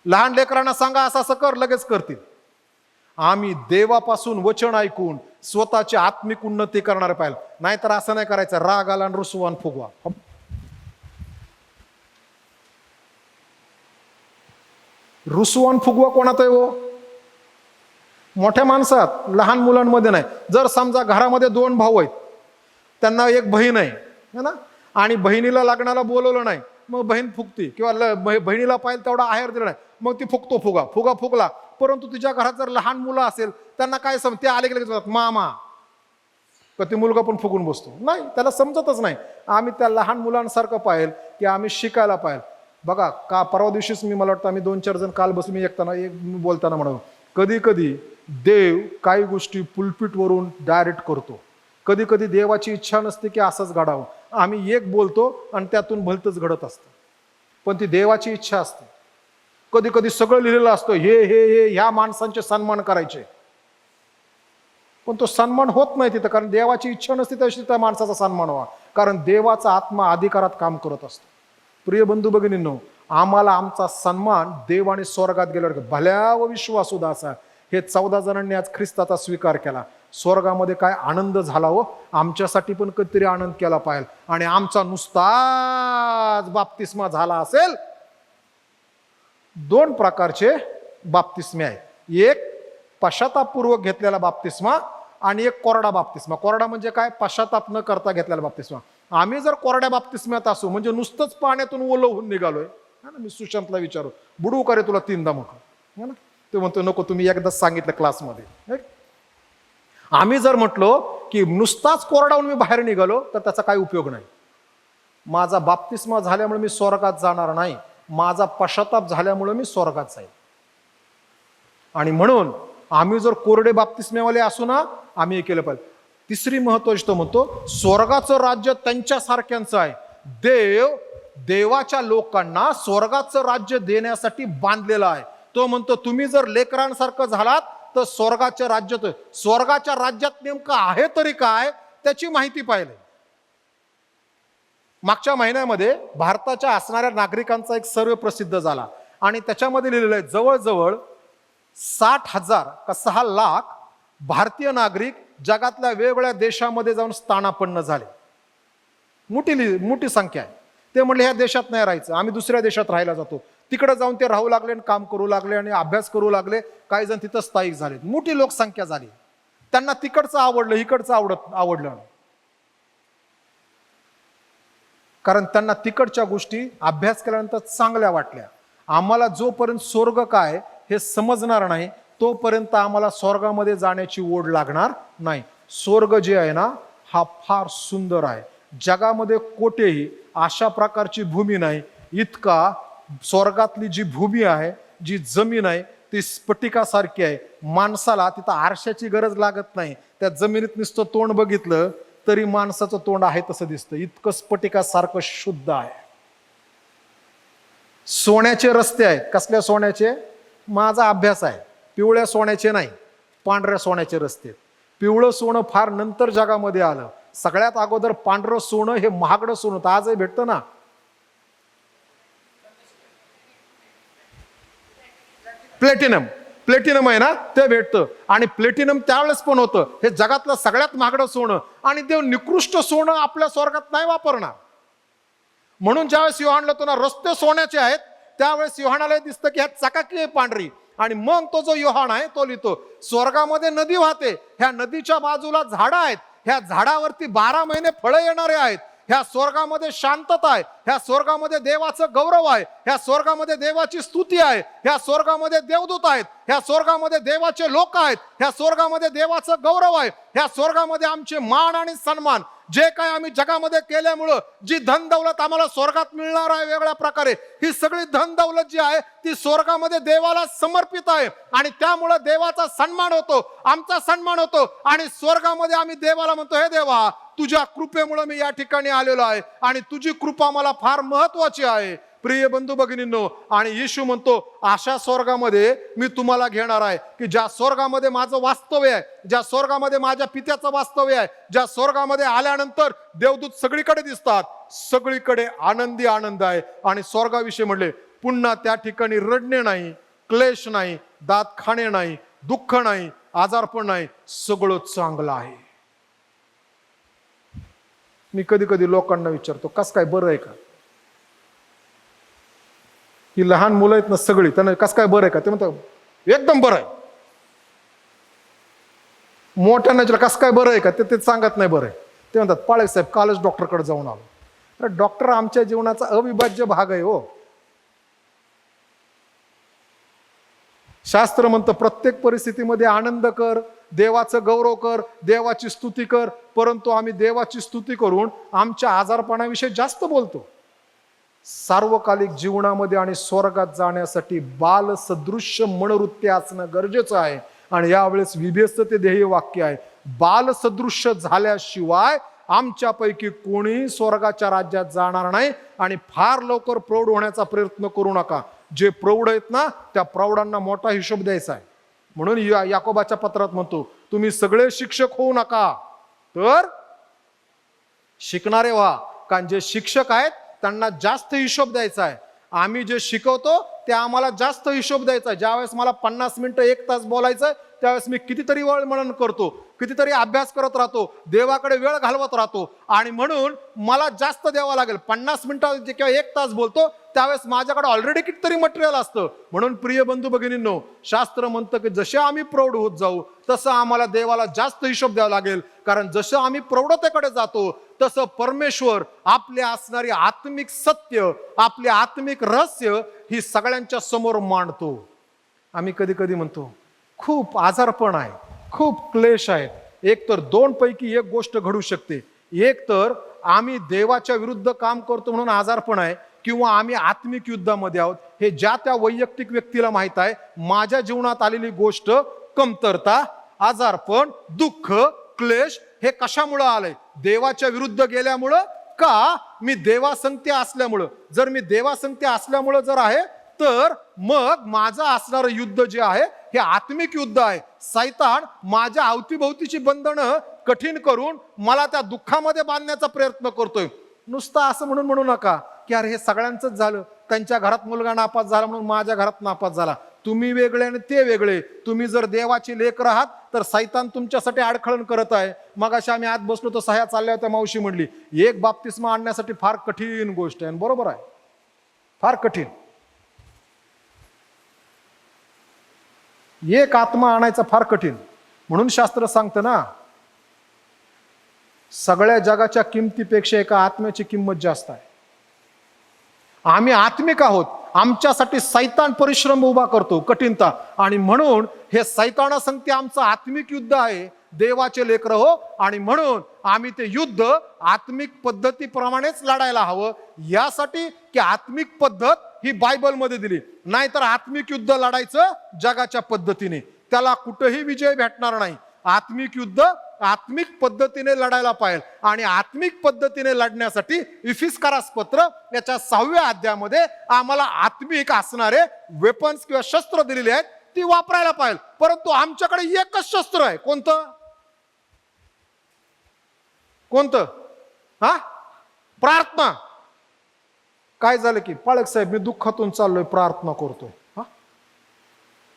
लहान लेकरांना सांगा असं असं कर, लगेच करतील. आम्ही देवापासून वचन ऐकून स्वतःची आत्मिक उन्नती करणार पाहिजे. नाहीतर असं नाही करायचं, राग आला आणि रुसवान फुगवा. रुसवान फुगवा कोणात आहे हो? मोठ्या माणसात, लहान मुलांमध्ये नाही. जर समजा घरामध्ये 2 भाऊ आहेत, त्यांना एक बहीण आहे है ना, आणि बहिणीला लग्नाला बोलवलं नाही, मग बहीण फुगती, किंवा बहिणीला पाहिजे तेवढा आहेर दिला नाही, मग ती फुगतो. फुगा फुगला. परंतु तुझ्या घरात जर लहान मुलं असेल, त्यांना काय ते आले की लगेच मामा, का ते मुलगा पण फुगून बसतो. नाही, त्याला समजतच नाही. आम्ही त्या लहान मुलांसारखं पाहिजे की आम्ही शिकायला पाहिजे. बघा, का परवा दिवशीच मी, मला वाटतं आम्ही 2-4 जण काल बसून मी बोलताना म्हणून, कधी कधी देव काही गोष्टी पुलपिटवरून डायरेक्ट करतो. कधी कधी देवाची इच्छा नसते की असंच घडावं. आम्ही एक बोलतो आणि त्यातून भलतंच घडत असतं, पण ती देवाची इच्छा असते. कधी कधी सगळं लिहिलेलं असतं, हे ह्या माणसांचे सन्मान करायचे, पण तो सन्मान होत नाही तिथं, कारण देवाची इच्छा नसते तशी त्या माणसाचा सन्मान व्हावा, कारण देवाचा आत्मा अधिकारात काम करत असतो. प्रिय बंधू भगिनींनो, आम्हाला आमचा सन्मान देवाने स्वर्गात गेल्यावर भल्या व विश्वासू दासा, हे 14 जणांनी आज ख्रिस्ताचा स्वीकार केला. स्वर्गामध्ये काय आनंद झाला हो. आमच्यासाठी पण कधीतरी आनंद केला पाहिजे. आणि आमचा नुसताच बाप्तिस्मा झाला असेल. 2 प्रकारचे बाप्तिस्मे आहेत. एक पश्चातापपूर्वक घेतलेला बाप्तिस्मा आणि एक कोरडा बाप्तिस्मा. कोरडा म्हणजे काय? पश्चाताप न करता घेतलेला बाप्तिस्मा. आम्ही जर कोरड्या बाप्तिस्म्यात असू, म्हणजे नुसतंच पाण्यातून ओलं होऊन निघालोय ना, मी सुशांतला विचारू, बुडू का रे तुला 3दा मोठं, है ना? ते म्हणतो नको, तुम्ही एकदाच सांगितलं क्लासमध्ये. आम्ही जर म्हटलो की नुसताच कोरडावून मी बाहेर निघालो, तर त्याचा काही उपयोग नाही. माझा बाप्तिस्मा झाल्यामुळे मी स्वर्गात जाणार नाही, माझा पश्चाताप झाल्यामुळे मी स्वर्गात जाईल. आणि म्हणून आम्ही जर कोरडे बाप्तिस्मेवाले असू ना, आम्ही हे केलं पाहिजे. तिसरी महत्वाची तो म्हणतो, स्वर्गाचं राज्य त्यांच्यासारख्यांचं आहे. देव देवाच्या लोकांना स्वर्गाचं राज्य देण्यासाठी बांधलेलं आहे. तो म्हणतो, तुम्ही जर लेकरांसारखं झालात तर स्वर्गाच्या राज्यात नेमकं आहे तरी काय, त्याची माहिती पाहिजे. मागच्या महिन्यामध्ये भारताच्या असणाऱ्या नागरिकांचा एक सर्वे प्रसिद्ध झाला आणि त्याच्यामध्ये लिहिलेलं आहे, जवळजवळ 60,000 का 6 लाख भारतीय नागरिक जगातल्या वेगवेगळ्या देशामध्ये जाऊन स्थानापन्न झाले. मोठी संख्या आहे. ते म्हणले ह्या देशात नाही राहायचं, आम्ही दुसऱ्या देशात राहायला जातो. तिकडे जाऊन ते राहू लागले आणि काम करू लागले आणि अभ्यास करू लागले. काही जण तिथं स्थायिक झाले, मोठी लोकसंख्या झाली. त्यांना तिकडचं आवडलं, इकडचं आवडलं, कारण त्यांना तिकडच्या गोष्टी अभ्यास केल्यानंतर चांगल्या वाटल्या. आम्हाला जोपर्यंत स्वर्ग काय हे समजणार नाही तोपर्यंत आम्हाला स्वर्गामध्ये जाण्याची ओढ लागणार नाही. स्वर्ग जे आहे ना हा फार सुंदर आहे. जगामध्ये कोठेही अशा प्रकारची भूमी नाही. इतका स्वर्गातली जी भूमी आहे, जी जमीन आहे ती स्फटिकासारखी आहे. माणसाला तिथं आरशाची गरज लागत नाही. त्या जमिनीत नुसतं तोंड बघितलं तरी माणसाचं तोंड आहे तसं दिसतं. इतकं स्फटिकासारखं शुद्ध आहे. सोन्याचे रस्ते आहेत. कसल्या सोन्याचे? माझा अभ्यास आहे. पिवळ्या सोन्याचे नाही, पांढऱ्या सोन्याचे रस्ते. पिवळं सोनं फार नंतर जगामध्ये आलं. सगळ्यात अगोदर पांढरं सोनं हे महागडं सोनं होतं. आजही भेटतं ना. प्लॅटिनम आहे ना ते भेटतं. आणि प्लॅटिनम त्यावेळेस पण होतं. हे जगातलं सगळ्यात महागडं सोनं. आणि देव निकृष्ट सोनं आपल्या स्वर्गात नाही वापरणार. म्हणून ज्यावेळेस योहानला तो ना रस्ते सोन्याचे आहेत त्यावेळेस योहानाला दिसतं की ह्या चकाकी आहे पांढरी. आणि मग तो जो योहान आहे तो लिहितो स्वर्गामध्ये नदी वाहते. ह्या नदीच्या बाजूला झाडं आहेत. ह्या झाडावरती 12 महिने फळं येणारे आहेत. ह्या स्वर्गामध्ये शांतता आहे. ह्या स्वर्गामध्ये देवाचं गौरव आहे. ह्या स्वर्गामध्ये देवाची स्तुती आहे. ह्या स्वर्गामध्ये देवदूत आहेत. ह्या स्वर्गामध्ये देवाचे लोक आहेत. ह्या स्वर्गामध्ये देवाचं गौरव आहे. ह्या स्वर्गामध्ये आमचे मान आणि सन्मान जे काय आम्ही जगामध्ये केल्यामुळं जी धन दौलत आम्हाला स्वर्गात मिळणार आहे वेगळ्या प्रकारे, ही सगळी धन दौलत जी आहे ती स्वर्गामध्ये देवाला समर्पित आहे. आणि त्यामुळे देवाचा सन्मान होतो, आमचा सन्मान होतो. आणि स्वर्गामध्ये आम्ही देवाला म्हणतो, हे देवा तुझ्या कृपेमुळे मी या ठिकाणी आलेलो आहे आणि तुझी कृपा मला फार महत्वाची आहे. प्रिय बंधू भगिनींनो, आणि येशू म्हणतो अशा स्वर्गामध्ये मी तुम्हाला घेणार आहे की ज्या स्वर्गामध्ये माझं वास्तव्य आहे, ज्या स्वर्गामध्ये माझ्या पित्याचं वास्तव्य आहे, ज्या स्वर्गामध्ये आल्यानंतर देवदूत सगळीकडे दिसतात, सगळीकडे आनंदी आनंद आहे. आणि स्वर्गाविषयी म्हणले पुन्हा त्या ठिकाणी रडणे नाही, क्लेश नाही, दात खाणे नाही, दुःख नाही, आजारपण नाही, सगळं चांगलं आहे. मी कधी कधी लोकांना विचारतो कस काय बरं आहे का? ही लहान मुलं आहेत ना सगळी, त्यांना कस काय बरं आहे का? ते म्हणतात एकदम बरं आहे. मोठ्यांना कस काय बरं आहे का ते सांगत नाही बरं आहे. ते म्हणतात पाळे साहेब कालच डॉक्टरकडे जाऊन आलो. तर डॉक्टर आमच्या जीवनाचा अविभाज्य भाग आहे हो. शास्त्र म्हणतं प्रत्येक परिस्थितीमध्ये आनंद कर, देवाचं गौरव कर, देवाची स्तुती कर. परंतु आम्ही देवाची स्तुती करून आमच्या आजारपणाविषयी जास्त बोलतो. सार्वकालिक जीवनामध्ये आणि स्वर्गात जाण्यासाठी बाल सदृश्य मनोवृत्ती असणं गरजेचं आहे. आणि यावेळेस विभेस्त ते ध्येय वाक्य आहे, बाल सदृश्य झाल्याशिवाय आमच्यापैकी कोणी स्वर्गाच्या राज्यात जाणार नाही. आणि फार लवकर प्रौढ होण्याचा प्रयत्न करू नका. जे प्रौढ आहेत ना त्या प्रौढांना मोठा हिशोब द्यायचा आहे. म्हणून याकोबाच्या पत्रात म्हणतो तुम्ही सगळे शिक्षक होऊ नका, तर शिकणारे व्हा. कारण जे शिक्षक आहेत त्यांना जास्त हिशोब द्यायचा आहे. आम्ही जे शिकवतो ते आम्हाला जास्त हिशोब द्यायचा आहे. ज्यावेळेस मला 50 मिनिटं 1 तास बोलायचं त्यावेळेस मी कितीतरी वेळ मनन करतो, कितीतरी अभ्यास करत राहतो, देवाकडे वेळ घालवत राहतो. आणि म्हणून मला जास्त द्यावं लागेल. 50 मिनिटं किंवा 1 तास बोलतो त्यावेळेस माझ्याकडे ऑलरेडी कितीतरी मटेरियल असतं. म्हणून प्रिय बंधू भगिनींनो, शास्त्र म्हणतं की जसे आम्ही प्रौढ होत जाऊ तसं आम्हाला देवाला जास्त हिशोब द्यावा लागेल. कारण जसं आम्ही प्रौढतेकडे जातो तसं परमेश्वर आपले असणारी आत्मिक सत्य, आपले आत्मिक रहस्य ही सगळ्यांच्या समोर मांडतो. आम्ही कधी कधी म्हणतो खूप आजारपण आहे, खूप क्लेश आहेत. एक तर 2 पैकी एक गोष्ट घडू शकते. एक तर आम्ही देवाच्या विरुद्ध काम करतो म्हणून आजारपण आहे, किंवा आम्ही आत्मिक युद्धामध्ये आहोत. हे ज्या त्या वैयक्तिक व्यक्तीला माहित आहे. माझ्या जीवनात आलेली गोष्ट कमतरता, आजारपण, दुःख, क्लेश हे कशामुळं आलंय? देवाच्या विरुद्ध गेल्यामुळं का मी देवासंगती असल्यामुळं? जर मी देवासंगती असल्यामुळं जर आहे तर मग माझं असणारं युद्ध जे आहे हे आत्मिक युद्ध आहे. सैतान माझ्या अवतीभोवतीची बंधनं कठीण करून मला त्या दुःखामध्ये बांधण्याचा प्रयत्न करतोय. नुसतं असं म्हणू नका की अरे हे सगळ्यांचंच झालं, त्यांच्या घरात मुलगा नापास झाला म्हणून माझ्या घरात नापास झाला. तुम्ही वेगळे आणि ते वेगळे. तुम्ही जर देवाची लेकरं आहात तर सैतान तुमच्यासाठी अडखळण करत आहे. मग अशा आम्ही आत बसलो तर सह्या चालल्या होत्या. मावशी म्हणली एक बाप्तिस्मा आणण्यासाठी फार कठीण गोष्ट आहे. बरोबर आहे, फार कठीण. एक आत्मा आणायचा फार कठीण. म्हणून शास्त्र सांगतं ना, सगळ्या जगाच्या किमतीपेक्षा एका आत्म्याची किंमत जास्त आहे. आम्ही आत्मिक आहोत, आमच्यासाठी सैतान परिश्रम उभा करतो, कठीणता. आणि म्हणून हे सैतानासंगती आमचं आत्मिक युद्ध आहे, देवाचे लेकरं हो. आणि म्हणून आम्ही ते युद्ध आत्मिक पद्धतीप्रमाणेच लढायला हवं, यासाठी की आत्मिक पद्धत ही बायबलमध्ये दिली. नाहीतर आत्मिक युद्ध लढायचं जगाच्या पद्धतीने, त्याला कुठेही विजय भेटणार नाही. आत्मिक युद्ध आत्मिक पद्धतीने लढायला पाहिजे. आणि आत्मिक पद्धतीने लढण्यासाठी इफिस्कारास पत्र याच्या 6व्या अध्यायामध्ये आम्हाला आत्मिक असणारे वेपन्स किंवा शस्त्र दिलेले आहेत, ती वापरायला पाहिजे. परंतु आमच्याकडे एकच शस्त्र आहे. कोणतं? प्रार्थना. काय झालं की पाळक साहेब, मी दुःखातून चाललोय, प्रार्थना करतोय.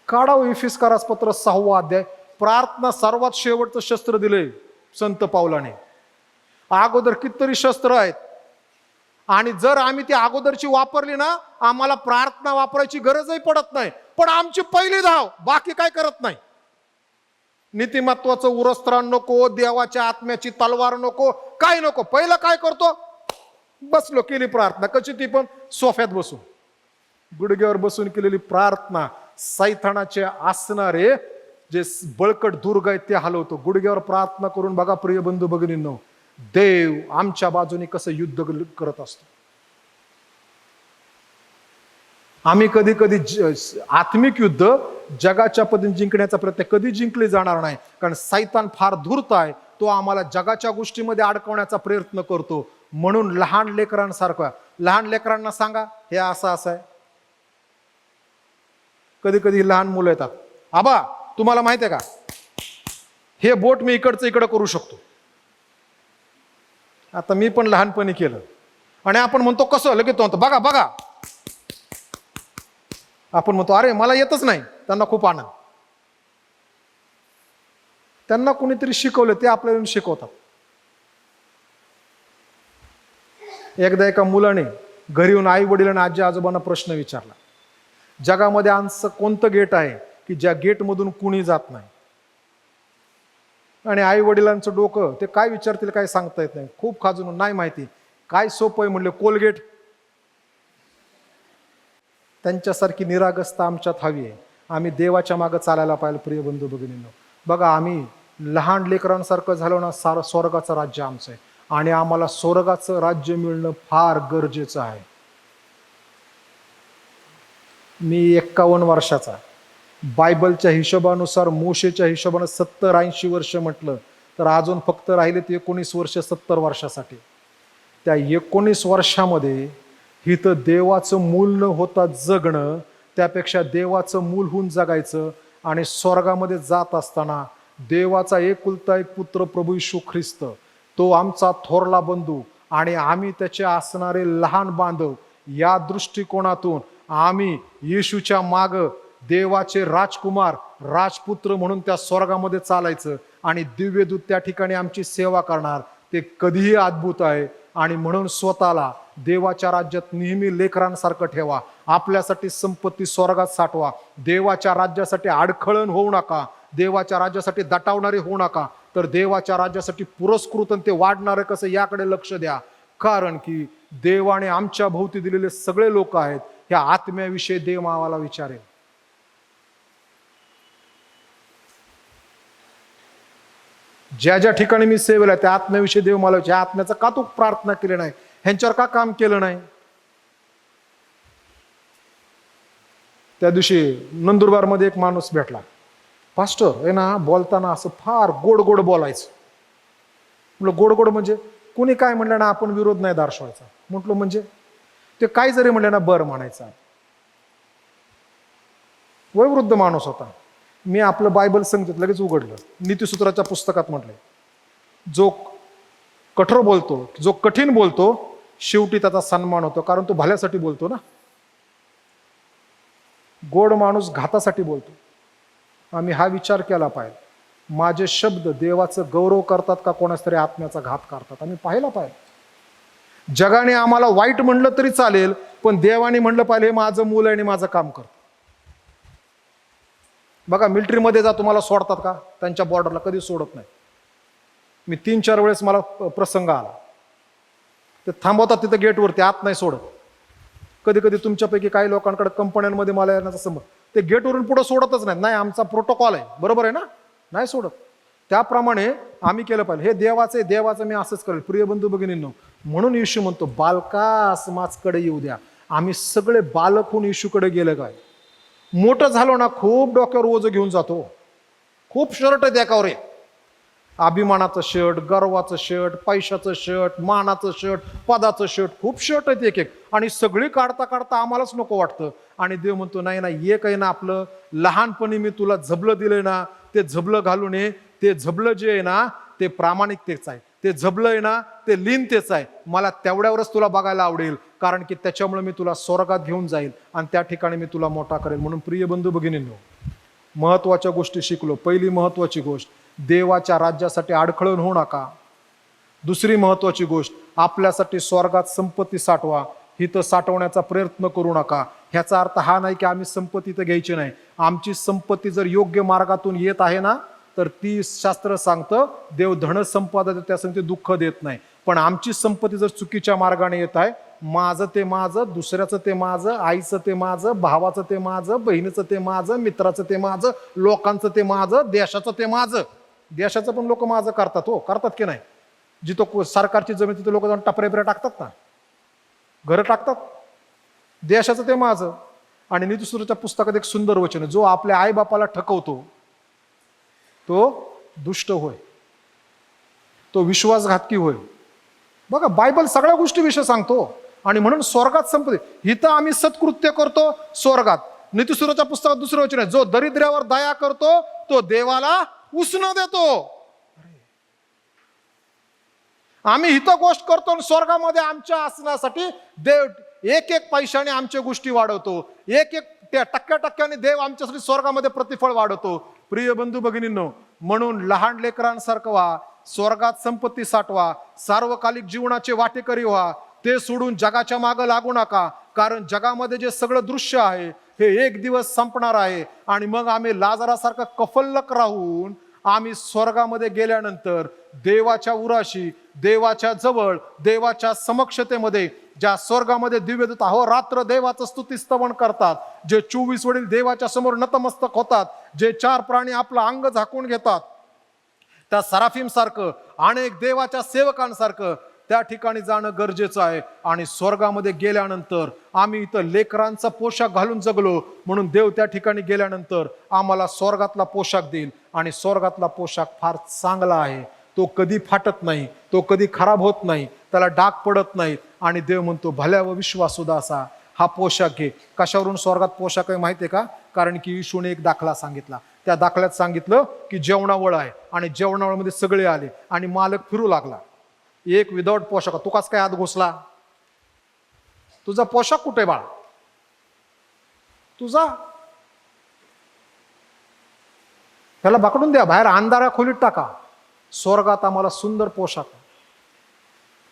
काढावं इफिस्कारास पत्र 6वा अध्याय. प्रार्थना सर्वात शेवटचं शस्त्र दिलंय संत पावलाने. अगोदर कितीतरी शस्त्र आहेत, आणि जर आम्ही ती अगोदरची वापरली ना, आम्हाला प्रार्थना वापरायची गरजही पडत नाही. पण आमची पहिली धाव, बाकी काय करत नाही. नीतिमत्वाचं उरस्त्राण नको, देवाच्या आत्म्याची तलवार नको, काय नको. पहिलं काय करतो? बसलो, केली प्रार्थना. कशी? ती पण सोफ्यात बसून, गुडघ्यावर बसून केलेली प्रार्थना. सैतानाचे असणारे जे बळकट दुर्ग आहेत ते हलवतो. गुडघ्यावर प्रार्थना करून बघा प्रिय बंधू भगिनींनो, देव आमच्या बाजूने कसं युद्ध करत असतो. आम्ही कधी कधी आत्मिक युद्ध जगाच्या पद्धतीने जिंकण्याचा प्रयत्न कधी जिंकले जाणार नाही, कारण सैतान फार धूर्त आहे. तो आम्हाला जगाच्या गोष्टीमध्ये अडकवण्याचा प्रयत्न करतो. म्हणून लहान लेकरांसारखं, लहान लेकरांना सांगा हे असं असं आहे. कधी कधी लहान मुलं येतात, आबा तुम्हाला माहित आहे का, हे बोट मी इकडचं इकडं करू शकतो. आता मी पण लहानपणी केलं, आणि आपण म्हणतो कसं, लगेच म्हणतो बघा बघा. आपण म्हणतो अरे मला येतच नाही. त्यांना खूप आनंद. त्यांना कोणीतरी शिकवलं, ते आपल्याला शिकवतात. एकदा एका मुलाने घरी येऊन आई वडिलांना आजी आजोबांना प्रश्न विचारला, जगामध्ये असं कोणतं गेट आहे की ज्या गेटमधून कुणी जात नाही? आणि आई वडिलांचं डोकं, ते काय विचारतील काय सांगता येत नाही. खूप खाजून, नाही माहिती. काय सोपं आहे म्हणले, कोलगेट. त्यांच्यासारखी निरागसता आमच्यात हवी आहे. आम्ही देवाच्या मागे चालायला पाहिजे. प्रिय बंधू भगिनींनो, बघा आम्ही लहान लेकरांसारखं झालो ना, सारं स्वर्गाचं राज्य आमचं आहे, आणि आम्हाला स्वर्गाचं राज्य मिळणं फार गरजेचं आहे. मी 51 वर्षाचा. बायबलच्या हिशोबानुसार, मोशेच्या हिशोबाने 70-80 वर्ष म्हटलं तर अजून फक्त राहिले ते 19 वर्ष 70 वर्षासाठी. त्या 19 वर्षामध्ये हिथं देवाचं मूल न होता जगणं, त्यापेक्षा देवाचं मूल होऊन जगायचं. आणि स्वर्गामध्ये जात असताना देवाचा एकुलता एक पुत्र प्रभू येशू ख्रिस्त, तो आमचा थोरला बंधू आणि आम्ही त्याचे असणारे लहान बांधव, या दृष्टिकोनातून आम्ही येशूच्या माग देवाचे राजकुमार राजपुत्र म्हणून त्या स्वर्गामध्ये चालायचं. आणि दिव्यदूत त्या ठिकाणी आमची सेवा करणार. ते कधीही अद्भुत आहे. आणि म्हणून स्वतःला देवाच्या राज्यात नेहमी लेकरांसारखं ठेवा. आपल्यासाठी संपत्ती स्वर्गात साठवा. देवाच्या राज्यासाठी अडखळण होऊ नका. देवाच्या राज्यासाठी दटावणारे होऊ नका. तर देवाच्या राज्यासाठी पुरस्कृत आणि ते वाढणारे कसं, याकडे लक्ष द्या. कारण की देवाने आमच्या भोवती दिलेले सगळे लोक आहेत, ह्या आत्म्याविषयी देव आम्हाला विचारेल. ज्या ज्या ठिकाणी मी सेवेला, त्या आत्म्याविषयी देव मला विचार, आत्म्याचं का तू प्रार्थना केली नाही, ह्यांच्यावर का काम केलं नाही. त्या दिवशी नंदुरबार मध्ये एक माणूस भेटला. पास्टर आहे ना, बोलताना असं फार गोड गोड बोलायचं. म्हटलं गोड गोड म्हणजे? कोणी काय म्हणलं ना आपण विरोध नाही दर्शवायचा. म्हटलं म्हणजे? ते काय जरी म्हणलं ना बरं म्हणायचं. वयोवृद्ध माणूस होता. मी आपलं बायबल संगीत लगेच उघडलं. नीतिसूत्राच्या पुस्तकात म्हटलंय, जो कठोर बोलतो, जो कठीण बोलतो, शेवटी त्याचा सन्मान होतो, कारण तो भल्यासाठी बोलतो ना. गोड माणूस घातासाठी बोलतो. आम्ही हा विचार केला पाहिजे, माझे शब्द देवाचं गौरव करतात का कोणाच तरी आत्म्याचा घात करतात. आम्ही पाहायला पाहिजे. जगाने आम्हाला वाईट म्हणलं तरी चालेल, पण देवाने म्हणलं पाहिजे हे माझं मूल आहे आणि माझं काम करतं. बघा मिलिटरीमध्ये जा, तुम्हाला सोडतात का? त्यांच्या बॉर्डरला कधी सोडत नाही. मी 3-4 वेळेस मला प्रसंग आला, ते थांबवतात तिथं गेटवरती, आत नाही सोडत. कधी कधी तुमच्यापैकी काही लोकांकडे कंपन्यांमध्ये मला येण्याचा संबंध, ते गेटवरून पुढे सोडतच नाही. नाही, आमचा प्रोटोकॉल आहे, बरोबर आहे ना, नाही सोडत. त्याप्रमाणे आम्ही केलं पाहिजे. हे देवाचं आहे, देवाचं मी असंच करेल. प्रिय बंधू भगिनींनो, म्हणून येशू म्हणतो बालकास माझकडे येऊ द्या. आम्ही सगळे बालक होऊन येशूकडे गेलं काय? मोठं झालो ना, खूप डोक्यावर ओझं घेऊन जातो, खूप शर्ट देखावर आहे, अभिमानाचं शर्ट, गर्वाचं शर्ट, पैशाचं शर्ट, मानाचं शर्ट, पदाचं शर्ट, खूप शर्ट आहेत एक एक, आणि सगळी काढता काढता आम्हालाच नको वाटतं. आणि देव म्हणतो नाही ना, एक आहे ना आपलं, लहानपणी मी तुला झबलं दिलंय ना, ते झबलं घालून ये. ते झबलं जे आहे ना ते प्रामाणिकतेच आहे, ते झबलं आहे ना ते लीनतेच आहे. मला तेवढ्यावरच तुला बघायला आवडेल, कारण की त्याच्यामुळे मी तुला स्वर्गात घेऊन जाईल आणि त्या ठिकाणी मी तुला मोठा करेल. म्हणून प्रिय बंधू भगिनींनो, महत्वाच्या गोष्टी शिकलो. पहिली महत्वाची गोष्ट, देवाच्या राज्यासाठी अडखळण होऊ नका. दुसरी महत्वाची गोष्ट, आपल्यासाठी स्वर्गात संपत्ती साठवा. हिथं साठवण्याचा प्रयत्न करू नका. ह्याचा अर्थ हा नाही की आम्ही संपत्ती तर घ्यायची नाही. आमची संपत्ती जर योग्य मार्गातून येत आहे ना, तर ती शास्त्र सांगतं देव धन संपदा देतो, त्या संगती दुःख देत नाही. पण आमची संपत्ती जर चुकीच्या मार्गाने येत आहे, माझं ते माझं, दुसऱ्याचं ते माझं, आईचं ते माझं, भावाचं ते माझं, बहिणीचं ते माझं, मित्राचं ते माझं, लोकांचं ते माझं, देशाचं ते माझं. देशाचं पण लोक माझं करतात, हो, करतात की नाही? जिथं सरकारची जमीन तिथे लोक जाऊन टपऱ्या टाकतात ना, घरं टाकतात. देशाचं ते माझं. आणि नीतीसूत्राच्या पुस्तकात एक सुंदर वचन आहे, जो आपल्या आईबापाला ठकवतो तो दुष्ट होय, तो विश्वासघातकी होय. बघा, बायबल सगळ्या गोष्टी विषय सांगतो. आणि म्हणून स्वर्गात संपत्ती, इथं आम्ही सत्कृत्य करतो, स्वर्गात. नीतीसूत्राच्या पुस्तकात दुसरं वचन आहे, जो दरिद्र्यावर दया करतो तो देवाला उसनं देतो. आम्ही हिथं गोष्ट करतो आणि स्वर्गामध्ये आमच्या आसनासाठी देव एक एक पैशाने आमच्या गोष्टी वाढवतो, एक एक टक्क्याने देव आमच्यासाठी स्वर्गामध्ये प्रतिफळ वाढवतो. प्रिय बंधू भगिनींनो, म्हणून लहान लेकरांसारखं व्हा, स्वर्गात संपत्ती साठवा, सार्वकालिक जीवनाचे वाटेकरी व्हा. ते सोडून जगाच्या मागं लागू नका, कारण जगामध्ये जे सगळं दृश्य आहे हे एक दिवस संपणार आहे. आणि मग आम्ही लाजारासारखं कफल्लक राहून आम्ही स्वर्गामध्ये गेल्यानंतर देवाच्या उराशी, देवाच्या जवळ, देवाच्या समक्षतेमध्ये, ज्या स्वर्गामध्ये दिव्यदूत अहोरात्र देवाचं स्तुतिस्तवन करतात, जे 24 वडील देवाच्या समोर नतमस्तक होतात, जे 4 प्राणी आपलं अंग झाकून घेतात, त्या सराफीम सारखं, अनेक देवाच्या सेवकांसारखं त्या ठिकाणी जाणं गरजेचं आहे. आणि स्वर्गामध्ये गेल्यानंतर आम्ही इथं लेकरांचा पोशाख घालून जगलो, म्हणून देव त्या ठिकाणी गेल्यानंतर आम्हाला स्वर्गातला पोशाख देईल. आणि स्वर्गातला पोशाख फार चांगला आहे, तो कधी फाटत नाही, तो कधी खराब होत नाही, त्याला डाग पडत नाही. आणि देव म्हणतो भल्या व विश्वासुदा असा हा पोशाख घे. कशावरून स्वर्गात पोशाख आहे माहिती आहे का? कारण की येशूने एक दाखला सांगितला. त्या दाखल्यात सांगितलं की जेवणावळ आहे, आणि जेवणावळमध्ये सगळे आले आणि मालक फिरू लागला, एक विदाऊट पोशाख. तू कस काय आत घुसला? तुझा पोशाख कुठे बाळा? तुझा त्याला पकडून द्या, बाहेर अंधाऱ्या खोलीत टाका. स्वर्गात आम्हाला सुंदर पोशाख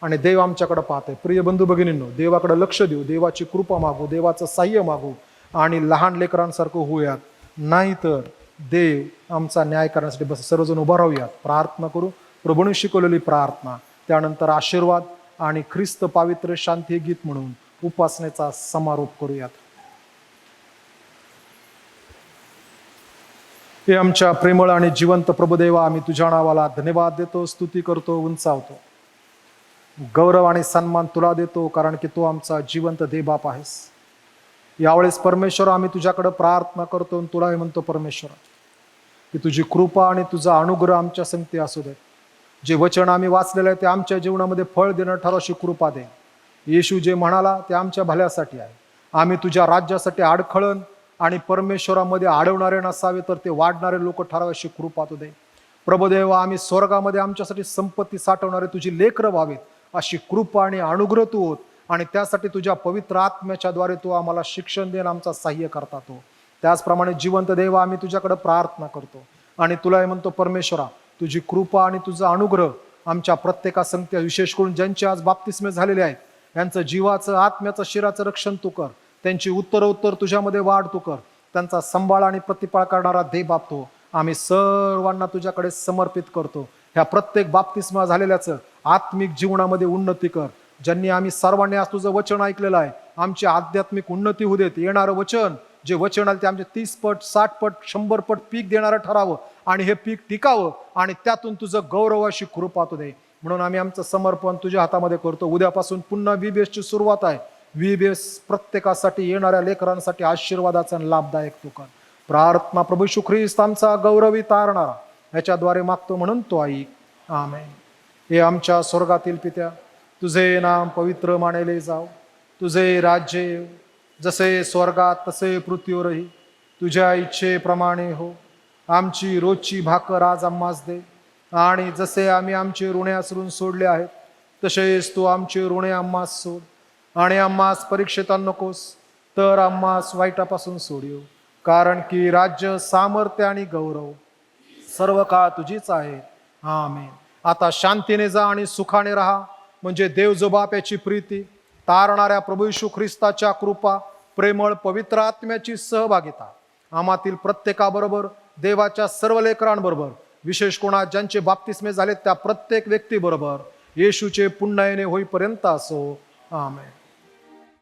आणि देव आमच्याकडे पाहते. प्रिय बंधू भगिनींनो, देवाकडे लक्ष देऊ, देवाची कृपा मागू, देवाचं साह्य मागू आणि लहान लेकरांसारखं होऊयात. नाहीतर देव आमचा न्याय करण्यासाठी बस. सर्वजण उभा राहूयात, प्रार्थना करू. प्रभूने शिकवलेली प्रार्थना, त्यानंतर आशीर्वाद आणि ख्रिस्त पावित्र्य शांती गीत म्हणून उपासनेचा समारोप करूयात. हे आमच्या प्रेमळ आणि जिवंत प्रभुदेवा, आम्ही तुझ्या नावाला धन्यवाद देतो, स्तुती करतो, उंचावतो. गौरव आणि सन्मान तुला देतो, कारण की तू आमचा जिवंत देवबाप आहेस. यावेळेस परमेश्वर आम्ही तुझ्याकडे प्रार्थना करतो आणि तुलाही म्हणतो परमेश्वर की तुझी कृपा आणि तुझा अनुग्रह आमच्या संगती असू दे. जे वचन आम्ही वाचलेलं आहे ते आमच्या जीवनामध्ये फळ देणं ठरो, अशी कृपा दे. येशू जे म्हणाला ते आमच्या भल्यासाठी आहे. आम्ही तुझ्या राज्यासाठी अडखळण आणि परमेश्वरामध्ये अडवणारे नसावे, तर ते वाढणारे लोक ठरावे, अशी कृपा तू दे. प्रभुदेवा, आम्ही स्वर्गामध्ये आमच्यासाठी संपत्ती साठवणारे तुझी लेकरं व्हावेत, अशी कृपा आणि अनुग्रह तू होत. आणि त्यासाठी तुझ्या पवित्र आत्म्याच्या द्वारे तू आम्हाला शिक्षण देणं, आमचा सहाय्य करता तो. त्याचप्रमाणे जिवंत देवा, आम्ही तुझ्याकडे प्रार्थना करतो आणि तुलाही म्हणतो परमेश्वरा, तुझी कृपा आणि तुझा अनुग्रह आमच्या प्रत्येका संगती, विशेष करून ज्यांचे आज बाप्तिस्मे झालेले आहेत, यांचं जीवाचं, आत्म्याचं, शिराचं रक्षण तू कर. त्यांची उत्तरोत्तर तुझ्यामध्ये वाढ तू कर. त्यांचा सांभाळ आणि प्रतिपाळ करणारा दे बाप तो. आम्ही सर्वांना तुझ्याकडे समर्पित करतो. ह्या प्रत्येक बाप्तिस्मा झालेल्याचं आत्मिक जीवनामध्ये उन्नती कर. ज्यांनी आम्ही सर्वांनी आज तुझं वचन ऐकलेलं आहे, आमची आध्यात्मिक उन्नती होऊ देत. येणारं वचन, जे वचन आलं ते आमचे 30 पट 60 पट 100 पट पीक देणारं ठरावं आणि हे पीक टिकावं आणि त्यातून तुझं गौरवाशी कृपा तू दे. म्हणून आम्ही आमचं समर्पण तुझ्या हातामध्ये करतो. उद्यापासून पुन्हा VBSची सुरुवात आहे. VBS प्रत्येकासाठी, येणाऱ्या लेकरांसाठी आशीर्वादाचा आणि लाभदायक तू कर. प्रार्थना प्रभू येशू ख्रिस्त आमचा गौरवी तारणारा याच्याद्वारे मागतो म्हणून तो ऐक. आमेन. हे आमच्या स्वर्गातील पित्या, तुझे नाम पवित्र मानले जाव. तुझे राज्य येऊ. जसे स्वर्गात तसे पृथ्वीवरही तुझ्या इच्छेप्रमाणे हो. आमची रोजची भाकर आज आम्हास दे, आणि जसे आम्ही आमचे ऋणे असरून सोडले आहेत तसेच तू आमचे ऋणे आम्हास सोड. आणि आम्हास परीक्षेत नकोस, तर आम्हास वाईटापासून सोडिव. कारण की राज्य, सामर्थ्य आणि गौरव सर्व काळ तुझीच आहे. आमेन. आता शांतीने जा आणि सुखाने राहा. म्हणजे देव जो बाप याची प्रीती, तारणाऱ्या प्रभू येशू ख्रिस्ताच्या कृपा, प्रेमळ पवित्र आत्म्याची सहभागिता आम्हातील प्रत्येकाबरोबर, देवाच्या सर्व लेकरांबरोबर, विशेष कोणा ज्यांचे बाप्तिस्मे झाले त्या प्रत्येक व्यक्तीबरोबर येशूचे पुन्हा येणे होईपर्यंत असो. आमेन.